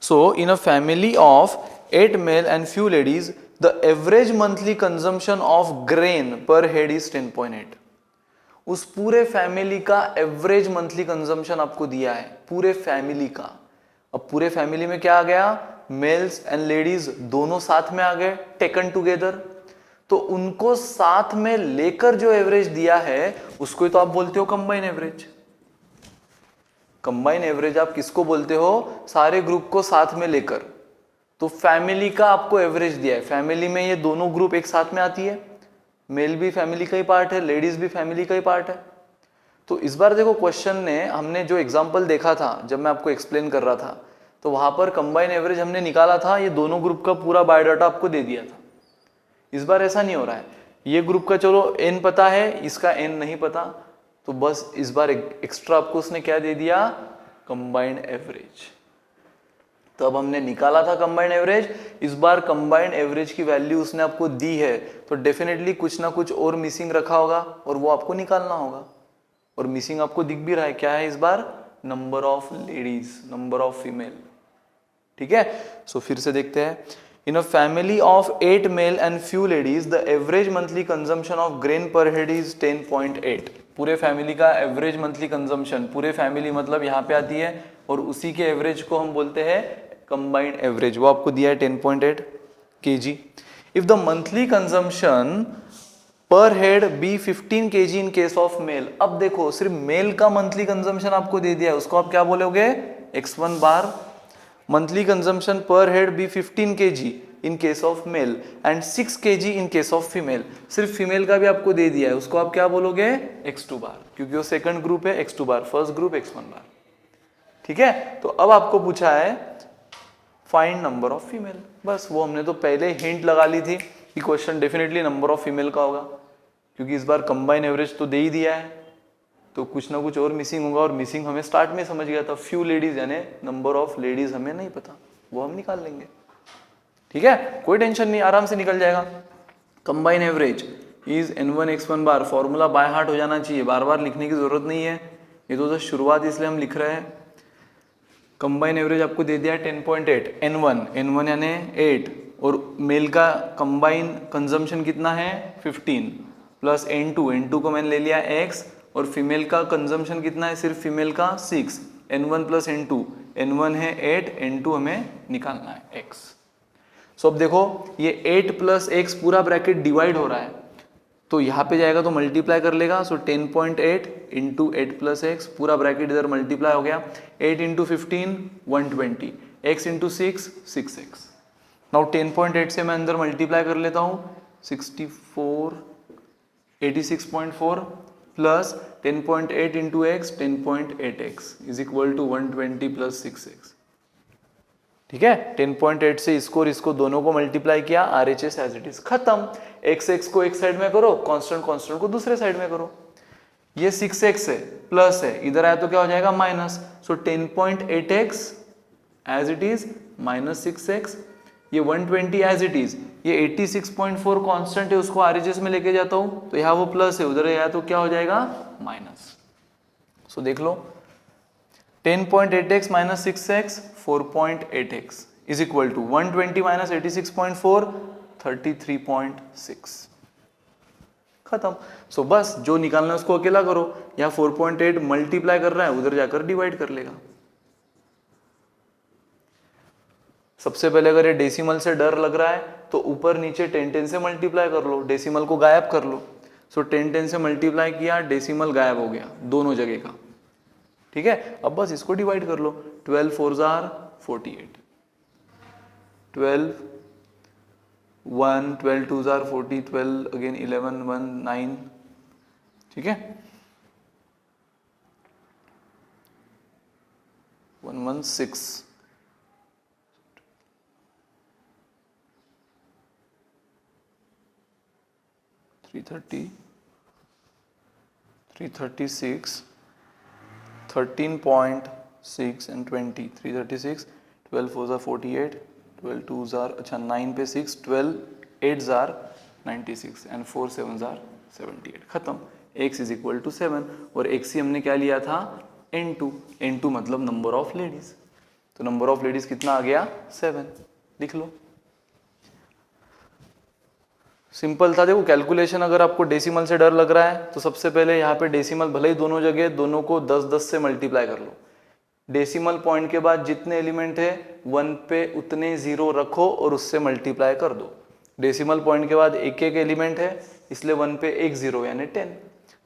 So in a family of 8 male and few ladies the average monthly consumption of grain per head is 10.8। उस पूरे फैमिली का एवरेज मंथली कंजम्पशन आपको दिया है, पूरे फैमिली का। अब पूरे फैमिली में क्या आ गया, मेल्स एंड लेडीज दोनों साथ में आ गए, टेकन टुगेदर, तो उनको साथ में लेकर जो एवरेज दिया है उसको तो आप बोलते हो कंबाइन एवरेज। कंबाइन एवरेज आप किसको बोलते हो, सारे ग्रुप को साथ में लेकर। तो फैमिली का आपको एवरेज दिया है, फैमिली में ये दोनों ग्रुप एक साथ में आती है, मेल भी फैमिली का ही पार्ट है, लेडीज भी फैमिली का ही पार्ट है। तो इस बार देखो क्वेश्चन ने, हमने जो एग्जांपल देखा था जब मैं आपको एक्सप्लेन कर रहा था, तो वहां पर कंबाइन एवरेज हमने निकाला था, ये दोनों ग्रुप का पूरा बायोडाटा आपको दे दिया था। इस बार ऐसा नहीं हो रहा है, ये ग्रुप का चलो n पता है, इसका n नहीं पता, तो बस इस बार एक्स्ट्रा आपको उसने क्या दे दिया, कंबाइंड एवरेज। तो अब हमने निकाला था कंबाइंड एवरेज, इस बार कंबाइंड एवरेज की वैल्यू उसने आपको दी है, तो डेफिनेटली कुछ ना कुछ और मिसिंग रखा होगा और वो आपको निकालना होगा। और मिसिंग आपको दिख भी रहा है, क्या है इस बार, number of ladies, number of female, ठीक है। सो फिर से देखते हैं, in a family of 8 male and few ladies the average monthly consumption of grain per head is 10.8। पूरे फैमिली का एवरेज मंथली कंजम्पशन, पूरे फैमिली मतलब यहाँ पे आती है, और उसी के एवरेज को हम बोलते हैं कंबाइंड एवरेज, वो आपको दिया है 10.8 kg। If the monthly consumption per head be 15 kg in case of male, अब देखो सिर्फ मेल का मंथली कंजम्पशन आपको दे दिया है, उसको आप क्या बोलोगे, x1 bar. Monthly consumption per head be 15 kg in case of male and 6 kg in case of female, सिर्फ फीमेल का भी आपको दे दिया है, उसको आप क्या बोलोगे, x2 बार, क्योंकि वो सेकंड ग्रुप है, x2 बार, फर्स्ट ग्रुप x1 बार, ठीक है। तो अब आपको पूछा है फाइंड नंबर ऑफ फीमेल, बस वो हमने तो पहले हिंट लगा ली थी कि question definitely number of female का होगा, क्योंकि इस बार कंबाइन एवरेज तो दे ही दिया है, तो कुछ ना कुछ और मिसिंग होगा, और मिसिंग हमें स्टार्ट में समझ गया था, फ्यू लेडीज यानी नंबर ऑफ लेडीज हमें नहीं पता, वो हम निकाल लेंगे, ठीक है, कोई टेंशन नहीं, आराम से निकल जाएगा। Combine average is n1 x1 bar, formula by heart हो जाना चाहिए, बार बार लिखने की जरूरत नहीं है, ये तो शुरुआत इसलिए हम लिख रहे हैं। कंबाइन एवरेज आपको दे दिया है 10.8, n1 यानी 8, और मेल का कंबाइन कंजम्पशन कितना है 15, प्लस n2 को मैंने ले लिया x, और फीमेल का कंजम्पशन कितना है, सिर्फ फीमेल का 6, n1 प्लस n1 है 8, n2 hमें निकालना है x। सो अब देखो ये 8 प्लस x पूरा ब्रैकेट डिवाइड हो रहा है, तो यहाँ पे जाएगा तो मल्टीप्लाई कर लेगा, सो 10.8 इंटू 8 प्लस एक्स, पूरा ब्रैकेट इधर मल्टीप्लाई हो गया, 8 into 15 120, x into 6 6x। Now 10.8 से मैं अंदर मल्टीप्लाई कर लेता हूँ, 64 86.4 plus 10.8 into X 10.8x is equal to 120 plus 6x, ठीक है। 10.8 से इसको और इसको दोनों को मल्टीप्लाई किया, RHS एज इट इज, खत्म। x को एक साइड में करो, कांस्टेंट को दूसरे साइड में करो, ये 6x है प्लस है, इधर आया तो क्या हो जाएगा minus, so 10.8x as it is minus 6x, ये 120 एज इट इज, ये 86.4 कांस्टेंट है, उसको RHS में लेके जाता हूं तो यहाँ वो प्लस है, उधर आया तो क्या हो जाएगा माइनस। सो देख लो 10.8x minus 6x 4.8x is equal to 120 minus 86.4 33.6, खत्म। सो बस जो निकालना है उसको अकेला करो, या 4.8 मल्टीप्लाई कर रहा है उधर जाकर डिवाइड कर लेगा। सबसे पहले अगर ये डेसिमल से डर लग रहा है तो ऊपर नीचे 10 से मल्टीप्लाई कर लो, डेसिमल को गायब कर लो। सो 10 से मल्टीप्लाई किया, डेसिमल गायब हो गया दोनों जगह का, ठीक है। अब बस इसको डिवाइड कर लो, 12 4 जार 48, 12 1 12 2 जार 40, 12 अगेन 11 1 9, ठीक है। 1 1 6, 330 336 13.6 and 20, 336, 12 4 48, 12 2 जार, अच्छा 9 पे 6, 12 8 जार 96 एंड 4 7 जार 78, खत्म। x इज इक्वल टू 7 और x हमने क्या लिया था, n2, n2 मतलब नंबर ऑफ लेडीज, तो नंबर ऑफ लेडीज कितना आ गया 7, लिख लो। सिंपल था। देखो कैलकुलेशन अगर आपको डेसिमल से डर लग रहा है तो सबसे पहले यहाँ पे डेसिमल भले ही दोनों जगह, दोनों को 10 से मल्टीप्लाई कर लो। डेसिमल पॉइंट के बाद जितने एलिमेंट है 1 पे उतने जीरो रखो और उससे मल्टीप्लाई कर दो। डेसिमल पॉइंट के बाद एक एक एलिमेंट है इसलिए 1 पे एक जीरो यानी 10,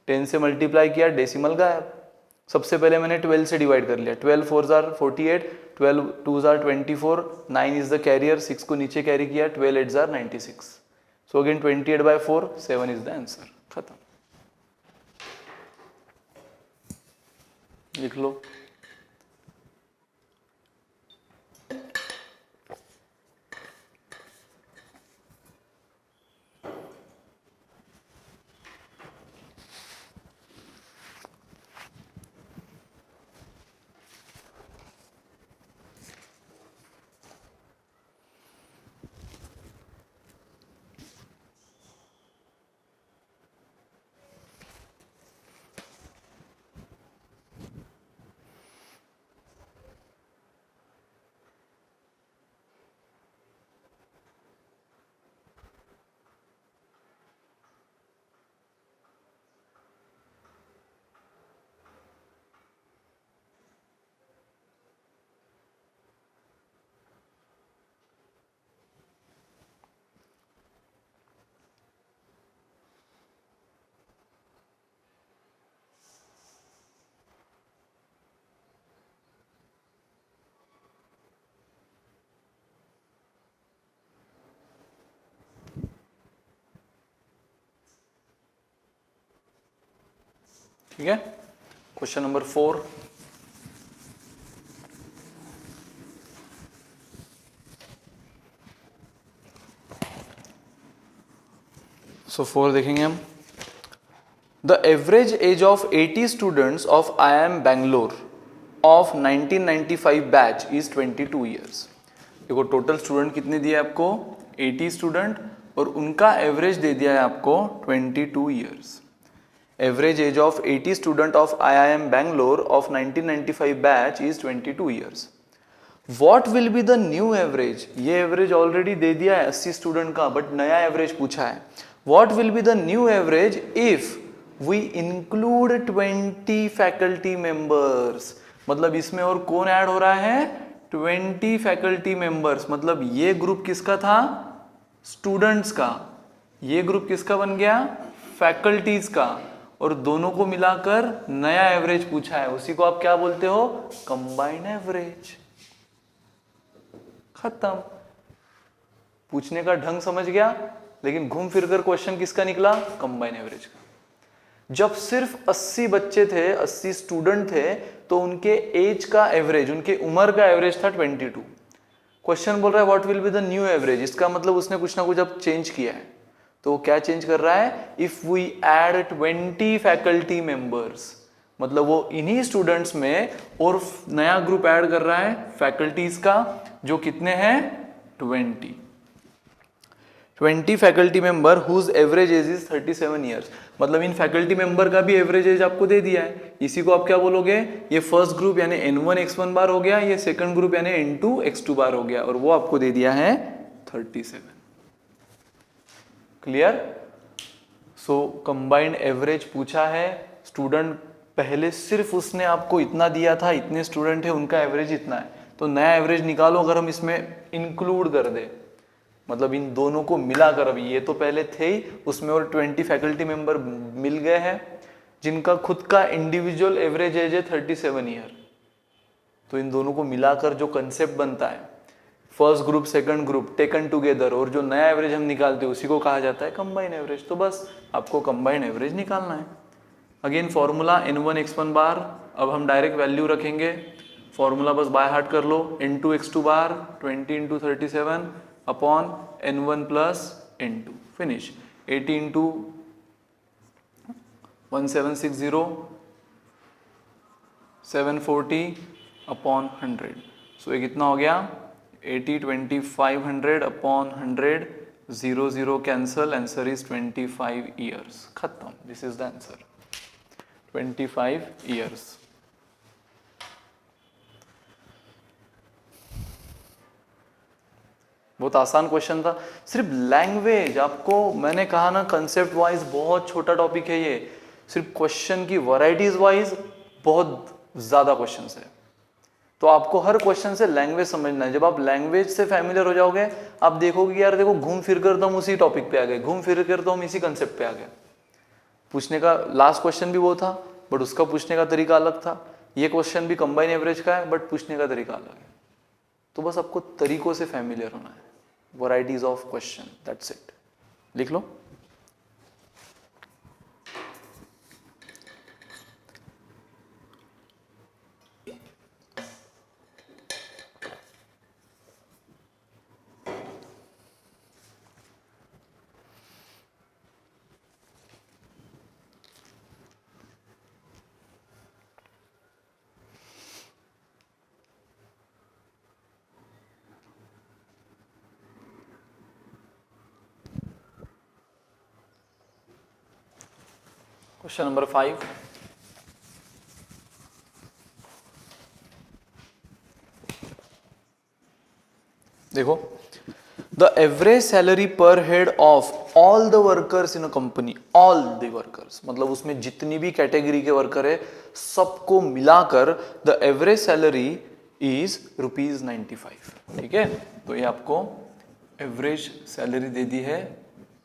10 से मल्टीप्लाई किया, डेसिमल गायब। सबसे पहले मैंने 12 से डिवाइड कर लिया, 12 4 जार 48, 12 2 जार 24, 9 इज द कैरियर, 6 को नीचे कैरी किया, 12 8 जार 96। So again 28/4, 7 is the answer, खत्म, लिख लो। ठीक है, क्वेश्चन नंबर 4। सो 4 देखेंगे हम। The average age of 80 students of IIM Bangalore of 1995 batch is 22 years. देखो टोटल स्टूडेंट कितने दिए आपको, 80 स्टूडेंट, और उनका एवरेज दे दिया है आपको 22 years. Average age of 80 student of IIM Bangalore of 1995 batch is 22 years. What will be the new average? ये average already दे दिया है 80 student का, but नया average पूछा है। What will be the new average if we include 20 faculty members? मतलब इसमें और कौन ऐड हो रहा है, 20 faculty members। मतलब ये ग्रुप किसका था, स्टूडेंट्स का, ये ग्रुप किसका बन गया, फैकल्टीज का, और दोनों को मिलाकर नया एवरेज पूछा है, उसी को आप क्या बोलते हो, कंबाइंड एवरेज। खत्म। पूछने का ढंग समझ गया, लेकिन घूम फिर कर क्वेश्चन किसका निकला, कंबाइंड एवरेज का। जब सिर्फ 80 बच्चे थे, 80 स्टूडेंट थे, तो उनके एज का एवरेज, उनके उम्र का एवरेज था 22। क्वेश्चन बोल रहा है what will be the new average, इसका मतलब उसने कुछ ना कुछ अब चेंज किया है। तो वो क्या चेंज कर रहा है, if we add 20 faculty members, मतलब वो इन्हीं स्टूडेंट्स में और नया ग्रुप ऐड कर रहा है फैकल्टीज का, जो कितने हैं 20 faculty member whose average age is 37 years. मतलब इन फैकल्टी मेंबर का भी एवरेज एज आपको दे दिया है, इसी को आप क्या बोलोगे, ये फर्स्ट ग्रुप यानी N1 X1 बार हो गया, ये सेकंड ग्रुप यानी N2 X2 बार हो गया, और वो आपको दे दिया है 37। क्लियर। सो कंबाइंड एवरेज पूछा है, स्टूडेंट पहले सिर्फ उसने आपको इतना दिया था, इतने स्टूडेंट है उनका एवरेज इतना है, तो नया एवरेज निकालो अगर हम इसमें इंक्लूड कर दे, मतलब इन दोनों को मिलाकर, अभी ये तो पहले थे ही, उसमें और 20 फैकल्टी मेंबर मिल गए हैं जिनका खुद का इंडिविजुअल एवरेज एज है 37 ईयर। तो इन दोनों को मिलाकर जो कंसेप्ट बनता है first group second group taken together, और जो नया एवरेज हम निकालते हैं उसी को कहा जाता है कंबाइन एवरेज। तो बस आपको कंबाइन एवरेज निकालना है। Again formula n1 x1 bar, अब हम डायरेक्ट वैल्यू रखेंगे, फॉर्मूला बस बाय हार्ट कर लो, n2 x2 bar 20 into 37 upon n1 plus n2, finish. 80 into 1760 740 upon 100, so ये कितना हो गया 80 2500 upon 100, 0 0 cancel, answer is 25 years. खत्म, this is the answer, 25 years. बहुत आसान क्वेश्चन था, सिर्फ लैंग्वेज, आपको मैंने कहा ना कंसेप्ट वाइज बहुत छोटा टॉपिक है ये, सिर्फ क्वेश्चन की वैरायटीज वाइज बहुत ज्यादा क्वेश्चंस है। तो आपको हर क्वेश्चन से लैंग्वेज समझना है। जब आप लैंग्वेज से फैमिलियर हो जाओगे, आप देखोगे यार देखो घूम फिर कर तो हम उसी टॉपिक पे आ गए, घूम फिर कर तो हम इसी कंसेप्ट पे आ गए। पूछने का लास्ट क्वेश्चन भी वो था, बट उसका पूछने का तरीका अलग था। ये क्वेश्चन भी कंबाइन एवरेज का है, बट पूछने का तरीका अलग है। तो बस आपको तरीकों से फैमिलियर होना है, varieties of question, that's it. लिख लो। क्वेश्चन नंबर 5, देखो, the average salary per head of all the workers in a company, all the workers मतलब उसमें जितनी भी कैटेगरी के वर्कर है सबको मिलाकर द एवरेज सैलरी इज ₹95। ठीक है, तो ये आपको एवरेज सैलरी दे दी है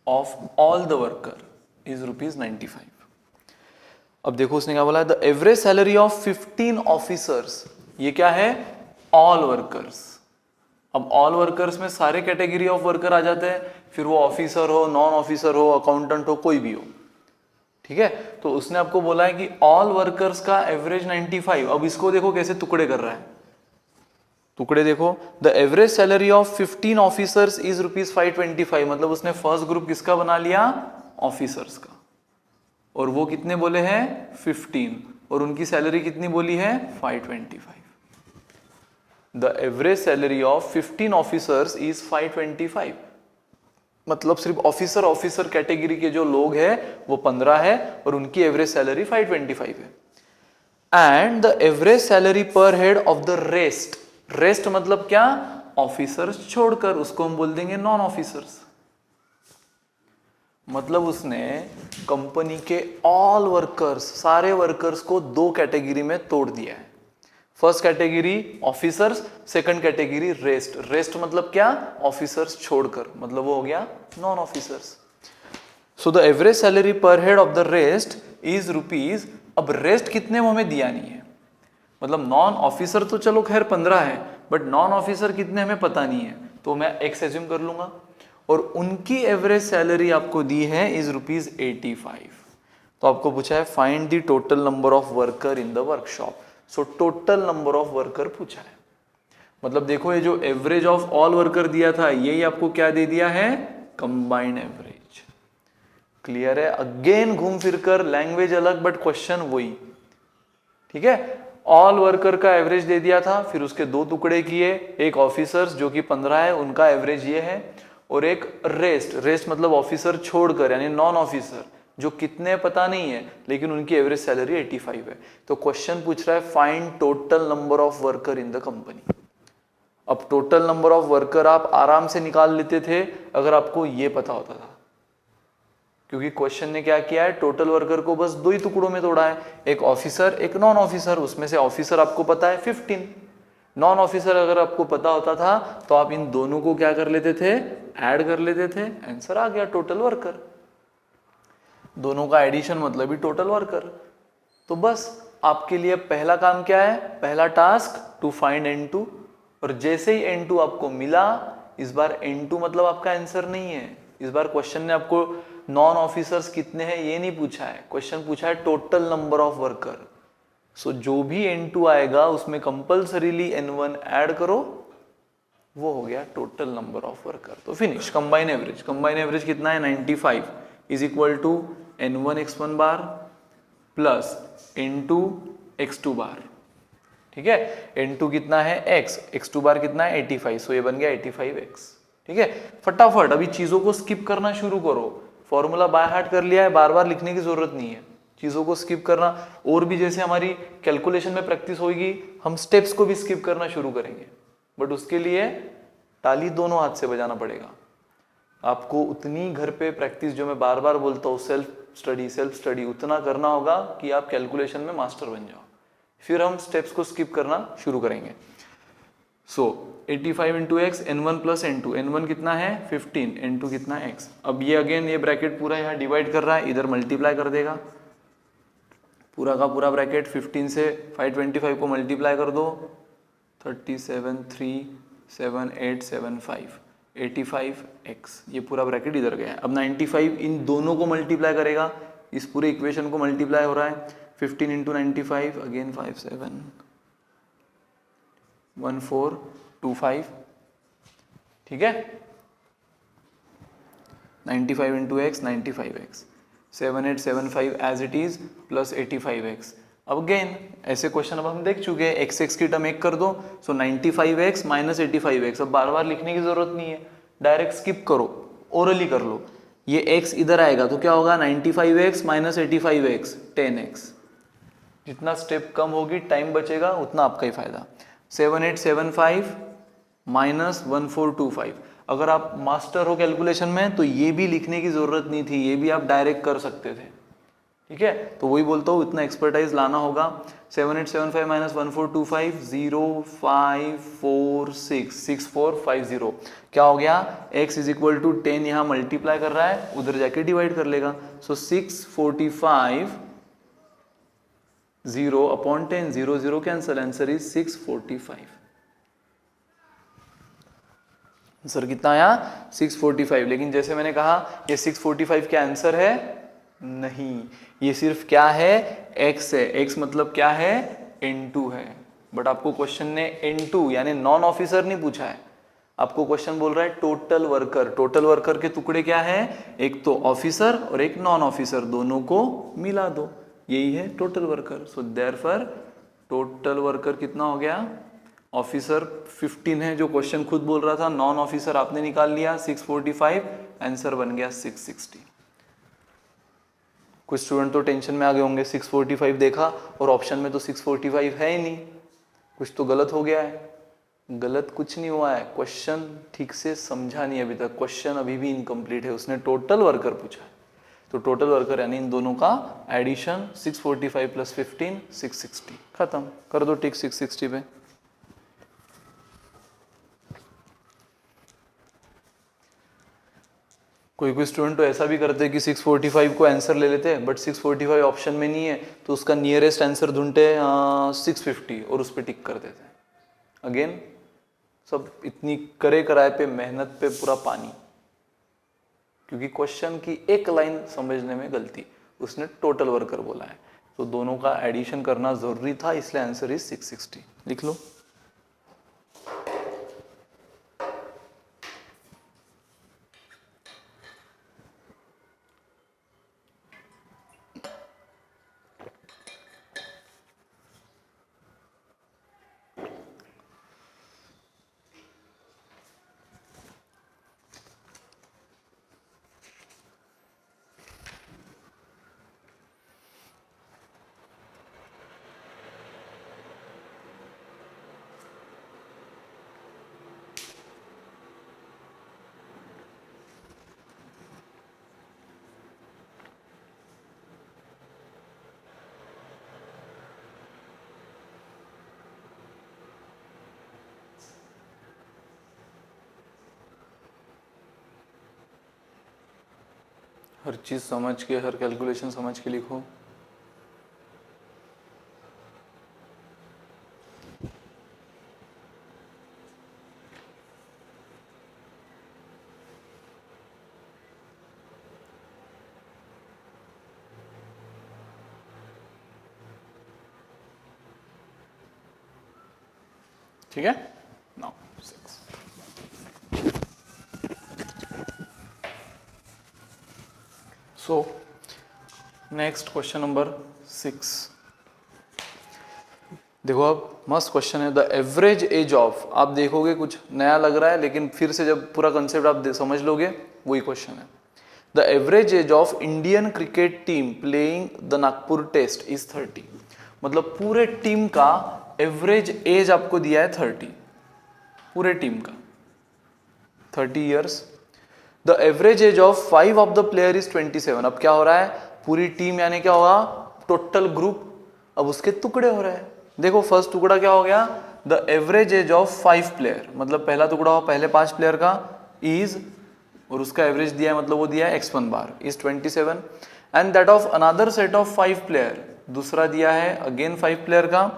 of all the worker is ₹95। अब देखो उसने क्या बोला है, the average salary of 15 officers, ये क्या है ऑल वर्कर्स। अब ऑल वर्कर्स में सारे कैटेगरी ऑफ वर्कर आ जाते हैं, फिर वो ऑफिसर हो, नॉन ऑफिसर हो, अकाउंटेंट हो, कोई भी हो। ठीक है, तो उसने आपको बोला है कि ऑल वर्कर्स का एवरेज 95। अब इसको देखो कैसे टुकड़े कर रहा है, टुकड़े देखो, the average salary of 15 officers is ₹525, मतलब उसने फर्स्ट ग्रुप किसका बना लिया, ऑफिसर्स का, और वो कितने बोले हैं 15, और उनकी सैलरी कितनी बोली है 525। The average salary of 15 officers is 525, मतलब सिर्फ ऑफिसर कैटेगरी के जो लोग हैं वो 15 है और उनकी एवरेज सैलरी 525 है। And the average salary per head of the rest, rest मतलब क्या, ऑफिसर्स छोड़कर, उसको हम बोल देंगे नॉन ऑफिसर्स। मतलब उसने कंपनी के ऑल वर्कर्स, सारे वर्कर्स को दो कैटेगरी में तोड़ दिया है। First category officers, second category rest. Rest मतलब क्या, ऑफिसर्स छोड़कर, मतलब वो हो गया non officers. So the average salary per head of the rest is ₹। अब रेस्ट कितने हमें दिया नहीं है, मतलब नॉन ऑफिसर तो चलो खैर 15 है, बट नॉन ऑफिसर कितने हमें पता नहीं है, तो मैं एक्स एज्यूम कर लूंगा, और उनकी एवरेज सैलरी आपको दी है इज ₹85। तो आपको पूछा है find the total number of worker in the workshop. So total number of worker पूछा है, मतलब देखो ये जो एवरेज ऑफ ऑल वर्कर दिया था यही आपको क्या दे दिया है, कंबाइंड एवरेज। क्लियर है, अगेन घूम फिरकर लैंग्वेज अलग बट क्वेश्चन वही। ठीक है, ऑल वर्कर का एवरेज दे दिया था, फिर उसके दो टुकड़े किए, एक ऑफिसर्स जो कि 15 है उनका एवरेज ये है, और एक रेस्ट, रेस्ट मतलब ऑफिसर छोड़कर यानी नॉन ऑफिसर जो कितने पता नहीं है लेकिन उनकी एवरेज सैलरी 85 है। तो क्वेश्चन पूछ रहा है find total number of worker in the company. अब टोटल नंबर ऑफ वर्कर आप आराम से निकाल लेते थे अगर आपको ये पता होता था, क्योंकि क्वेश्चन ने क्या किया है, टोटल वर्कर को बस 2 ही टुकड़ों में तोड़ा है, एक ऑफिसर एक नॉन ऑफिसर। उसमें से ऑफिसर आपको पता है 15, नॉन ऑफिसर अगर आपको पता होता था तो आप इन दोनों को क्या कर लेते थे, ऐड कर लेते थे, आंसर आ गया टोटल वर्कर। दोनों का एडिशन मतलब ही टोटल वर्कर। तो बस आपके लिए पहला काम क्या है, पहला टास्क टू फाइंड N2, और जैसे ही N2 आपको मिला, इस बार N2 मतलब आपका आंसर नहीं है, इस बार क्वेश्चन ने आपको नॉन ऑफिसर्स कितने हैं ये नहीं पूछा है, क्वेश्चन पूछा है टोटल नंबर ऑफ वर्कर। सो जो भी N2 आएगा उसमें कंपल्सरीली N1 ऐड करो, वो हो गया टोटल नंबर ऑफ वर्कर। तो finish. Combine average, combine average कितना है 95 is equal to N1 x1 bar plus N2 x2 bar. ठीक है, N2 कितना है x, x2 बार कितना है 85, सो ये बन गया 85x। ठीक है, फटाफट अभी चीजों को स्किप करना शुरू करो। फॉर्मूला बाय हार्ट कर लिया है, बार बार लिखने की जरूरत नहीं है, चीजों को स्किप करना। और भी जैसे हमारी कैलकुलेशन में प्रैक्टिस होगी, हम स्टेप्स को भी स्किप करना शुरू करेंगे, बट उसके लिए ताली दोनों हाथ से बजाना पड़ेगा। आपको उतनी घर पे प्रैक्टिस, जो मैं बार बार बोलता हूँ, सेल्फ स्टडी उतना करना होगा कि आप कैलकुलेशन में मास्टर बन जाओ। फिर हम स्टेप्स को स्किप करना शुरू करेंगे। सो 85 into x, N1 plus N2, N1 कितना है 15, N2 कितना है x। अब ये अगेन ये ब्रैकेट पूरा यहाँ डिवाइड कर रहा है, इधर मल्टीप्लाई कर देगा, पूरा का पूरा ब्रैकेट 15 से 525 को मल्टीप्लाई कर दो, 37378775 85x, ये पूरा ब्रैकेट इधर गया है। अब 95 इन दोनों को मल्टीप्लाई करेगा, इस पूरे इक्वेशन को मल्टीप्लाई हो रहा है, 15 इंटू 95 अगेन 571425। ठीक है, 95 into X 95x, 7875 as it is plus 85x। अब अगेन ऐसे क्वेश्चन अब हम देख चुके हैं, x की टर्म एक कर दो, सो 95x माइनस 85x। अब बार बार लिखने की जरूरत नहीं है, डायरेक्ट स्किप करो, ओरली कर लो। ये x इधर आएगा तो क्या होगा 95x माइनस 85x 10x। जितना स्टेप कम होगी, टाइम बचेगा, उतना आपका ही फायदा। 7875 माइनस 1425। अगर आप मास्टर हो कैलकुलेशन में तो ये भी लिखने की जरूरत नहीं थी, ये भी आप डायरेक्ट कर सकते थे। ठीक है, तो वही बोलता हूँ, इतना एक्सपर्टाइज लाना होगा। 7875 माइनस 1425 0546 6450 क्या हो गया, x इज इक्वल टू 10, यहाँ मल्टीप्लाई कर रहा है, उधर जाके डिवाइड कर लेगा। सो 645 0 upon 10, 0 0 cancel, answer is 645। Answer कितना आया 645। लेकिन जैसे मैंने कहा, ये 645 क्या आंसर है नहीं, ये सिर्फ क्या है x है। x मतलब क्या है N2 है। बट आपको क्वेश्चन ने N2 यानी नॉन ऑफिसर नहीं पूछा है, आपको क्वेश्चन बोल रहा है टोटल वर्कर। टोटल वर्कर के टुकड़े क्या है, एक तो ऑफिसर और एक नॉन ऑफिसर, दोनों को मिला दो, यही है total worker. So therefore total worker कितना हो गया, ऑफिसर 15 है जो क्वेश्चन खुद बोल रहा था, नॉन ऑफिसर आपने निकाल लिया 645, आंसर बन गया 660। कुछ स्टूडेंट तो टेंशन में आ गए होंगे, 645 देखा और ऑप्शन में तो 645 है ही नहीं, कुछ तो गलत हो गया है। गलत कुछ नहीं हुआ है, क्वेश्चन ठीक से समझा नहीं अभी तक, क्वेश्चन अभी भी इनकम्प्लीट है, उसने टोटल वर्कर पूछा है। तो टोटल वर्कर यानी इन दोनों का एडिशन 645 प्लस 15 660। खत्म कर दो टिक 660 पे। कोई कोई स्टूडेंट तो ऐसा भी करते हैं कि 645 को आंसर ले लेते हैं, बट 645 ऑप्शन में नहीं है तो उसका नियरेस्ट आंसर ढूंढते हैं 650 और उस पर टिक कर देते हैं। अगेन सब इतनी करे कराए पे, मेहनत पे पूरा पानी, क्योंकि क्वेश्चन की एक लाइन समझने में गलती, उसने टोटल वर्कर बोला है, तो दोनों का एडिशन करना जरूरी था, इसलिए आंसर इज 660। लिख लो। हर चीज समझ के, हर कैलकुलेशन समझ के लिखो। ठीक है, now 6। So next question number 6। देखो अब मस्त क्वेश्चन है। द एवरेज एज ऑफ, आप देखोगे कुछ नया लग रहा है, लेकिन फिर से जब पूरा कंसेप्ट आप समझ लोगे वही क्वेश्चन है। The average age of Indian cricket team playing the Nagpur test is 30। मतलब पूरे टीम का एवरेज एज आपको दिया है 30, पूरे टीम का 30 years. The average age of 5 of the player is 27। अब क्या हो रहा है, पूरी टीम यानी क्या होगा, टोटल ग्रुप, अब उसके टुकड़े हो रहे हैं। देखो फर्स्ट टुकड़ा क्या हो गया, the average age of 5 player, मतलब पहला टुकड़ा हो पहले 5 प्लेयर का इज, और उसका एवरेज दिया है मतलब वो दिया है x1 bar is 27, and that of another set of 5 player, दूसरा दिया है अगेन 5 प्लेयर का,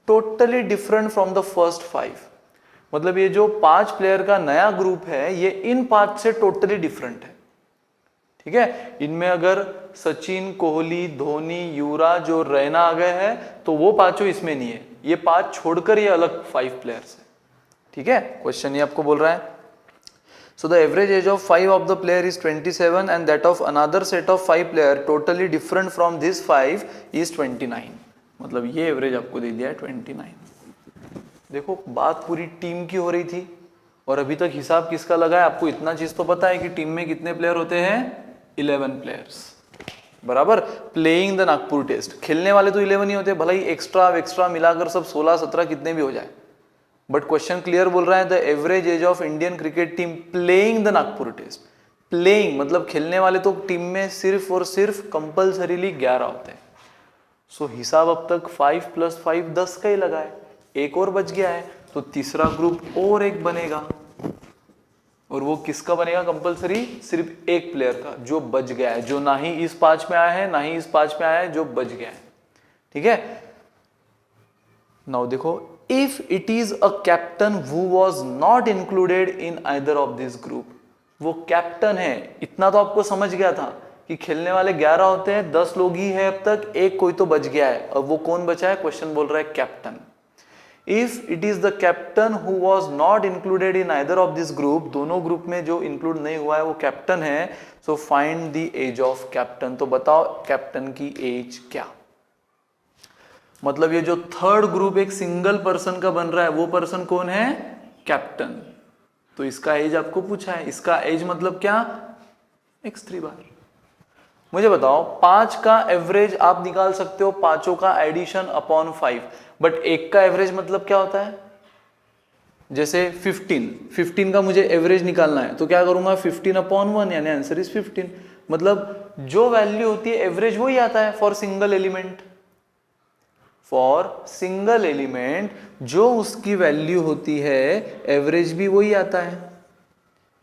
totally different from the first 5। मतलब ये जो 5 प्लेयर का नया ग्रुप है ये इन 5 से टोटली डिफरेंट है। ठीक है, इनमें अगर सचिन, कोहली, धोनी, युवराज और रैना आ गए हैं तो वो पांचों इसमें नहीं है, ये 5 छोड़कर ये अलग 5 प्लेयर्स है। ठीक है, क्वेश्चन ये आपको बोल रहा है। So the average age of 5 of the player is 27 and that of another set of 5 player totally different from this 5 is 29। मतलब ये एवरेज आपको दे दिया है 29। देखो बात पूरी टीम की हो रही थी और अभी तक हिसाब किसका लगा है, आपको इतना चीज तो पता है कि टीम में कितने प्लेयर होते हैं, 11 प्लेयर्स, बराबर। प्लेइंग द नागपुर टेस्ट, खेलने वाले तो 11 ही होते, भला ही एक्स्ट्रा मिलाकर सब 16, 17 कितने भी हो जाए, बट क्वेश्चन क्लियर बोल रहा है the average age of Indian cricket team playing the Nagpur test. Playing मतलब खेलने वाले तो टीम में सिर्फ और सिर्फ कंपल्सरीली 11 होते हैं। सो हिसाब अब तक 5 + 5 10 का ही लगा है, एक और बच गया है तो तीसरा ग्रुप और एक बनेगा, और वो किसका बनेगा कंपलसरी, सिर्फ एक प्लेयर का जो बच गया है, जो ना ही इस 5 में आया है ना ही इस 5 में आया है, जो बच गया है। ठीक है, नाउ देखो, if it is a captain who was not included in either of this group, वो कैप्टन है, इतना तो आपको समझ गया था कि खेलने वाले 11 होते हैं, 10 लोग ही है अब तक, एक कोई तो बच गया है, अब वो कौन बचा है, क्वेश्चन बोल रहा है captain. If it is the captain who was not included in either of this group, दोनों ग्रुप में जो इंक्लूड नहीं हुआ है वो कैप्टन है, so find the age of captain. तो बताओ कैप्टन की एज क्या। मतलब ये जो थर्ड ग्रुप एक सिंगल पर्सन का बन रहा है वो पर्सन कौन है, कैप्टन। तो इसका एज आपको पूछा है, इसका एज मतलब क्या, x3 बार। मुझे बताओ 5 का एवरेज आप निकाल सकते हो, पांचों का एडिशन अपॉन 5, बट एक का एवरेज मतलब क्या होता है, जैसे 15 का मुझे एवरेज निकालना है तो क्या करूंगा, 15/1 यानी आंसर इज 15। मतलब जो वैल्यू होती है एवरेज वही आता है for single element, for single element जो उसकी वैल्यू होती है एवरेज भी वही आता है।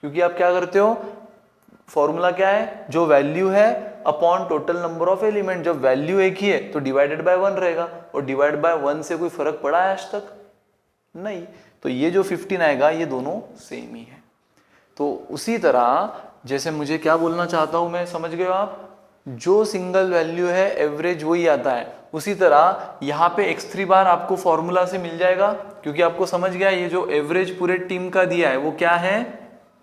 क्योंकि आप क्या करते हो, फॉर्मूला क्या है, जो वैल्यू है upon total number of element, जब वैल्यू एक ही है तो डिवाइडेड बाय 1 रहेगा, और डिवाइड बाय 1 से कोई फर्क पड़ा है आज तक नहीं, तो ये जो 15 आएगा ये दोनों सेम ही है। तो उसी तरह जैसे मुझे क्या बोलना चाहता हूं मैं, समझ गए आप, जो सिंगल वैल्यू है एवरेज वही आता है, उसी तरह यहाँ पे x3 बार आपको फॉर्मूला से मिल जाएगा, क्योंकि आपको समझ गया ये जो एवरेज पूरे टीम का दिया है वो क्या है,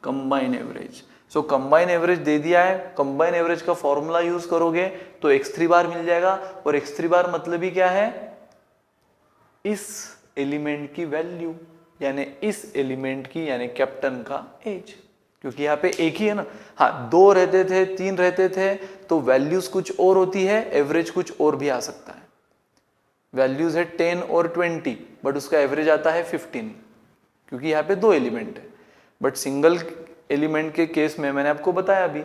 कंबाइन एवरेज। सो कंबाइन एवरेज दे दिया है, कंबाइन एवरेज का फॉर्मूला यूज करोगे तो x3 बार मिल जाएगा, और x3 बार मतलब ही क्या है, इस एलिमेंट की वैल्यू, यानी इस एलिमेंट की यानी कैप्टन का एज, क्योंकि यहाँ पे एक ही है ना। हाँ 2 रहते थे, 3 रहते थे तो वैल्यूज कुछ और होती है, एवरेज कुछ और भी आ सकता है। वैल्यूज है 10 और 20 बट उसका एवरेज आता है 15, क्योंकि यहाँ पे 2 एलिमेंट है। बट सिंगल एलिमेंट के केस में मैंने आपको बताया अभी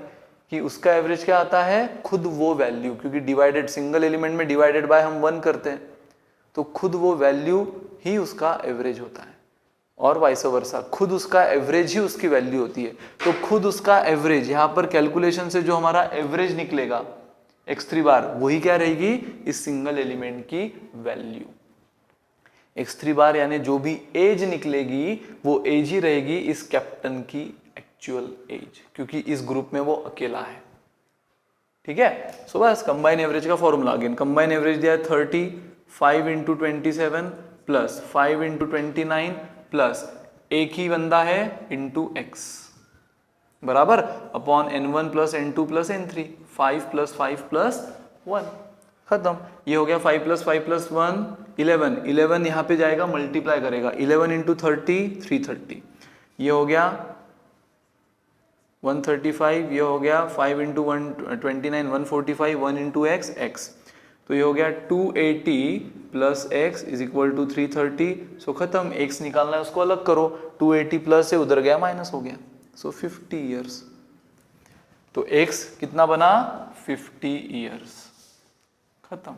कि उसका एवरेज क्या आता है, खुद वो वैल्यू, क्योंकि डिवाइडेड सिंगल एलिमेंट में डिवाइडेड बाय हम 1 करते हैं, तो खुद वो वैल्यू ही उसका एवरेज होता है। और वाइस वर्सा, खुद उसका एवरेज ही उसकी वैल्यू होती है। तो खुद उसका एवरेज यहाँ पर कैलकुलेशन से जो हमारा एवरेज निकलेगा x3 बार, वही क्या रहेगी, इस सिंगल एलिमेंट की वैल्यू। x3 बार यानी जो भी एज निकलेगी वो एज ही रहेगी इस कैप्टन की एक्चुअल एज, क्योंकि इस ग्रुप में वो अकेला है। ठीक है, सो बस कंबाइन एवरेज का फॉर्मूला अगेन, कंबाइन एवरेज दिया है 30, 5 इंटू 27 प्लस 5 इंटू 29 प्लस एक ही बंदा है इंटू एक्स बराबर upon n1 plus n2 plus n3, 5 plus 5 plus 1, खत्म। ये हो गया 5 प्लस 5 प्लस 1 11, 11 यहाँ पे जाएगा मल्टीप्लाई करेगा, 11 इंटू 30 330, ये हो गया 135, ये हो गया 5 इंटू 129 145, 1 इंटू एक्स एक्स, तो ये हो गया 280 plus X is equal to 330। So खत्म, एक्स निकालना है उसको अलग करो, 280 प्लस से उधर गया माइनस हो गया, सो 50 ईयर्स। तो एक्स कितना बना, 50 ईयर्स, खत्म।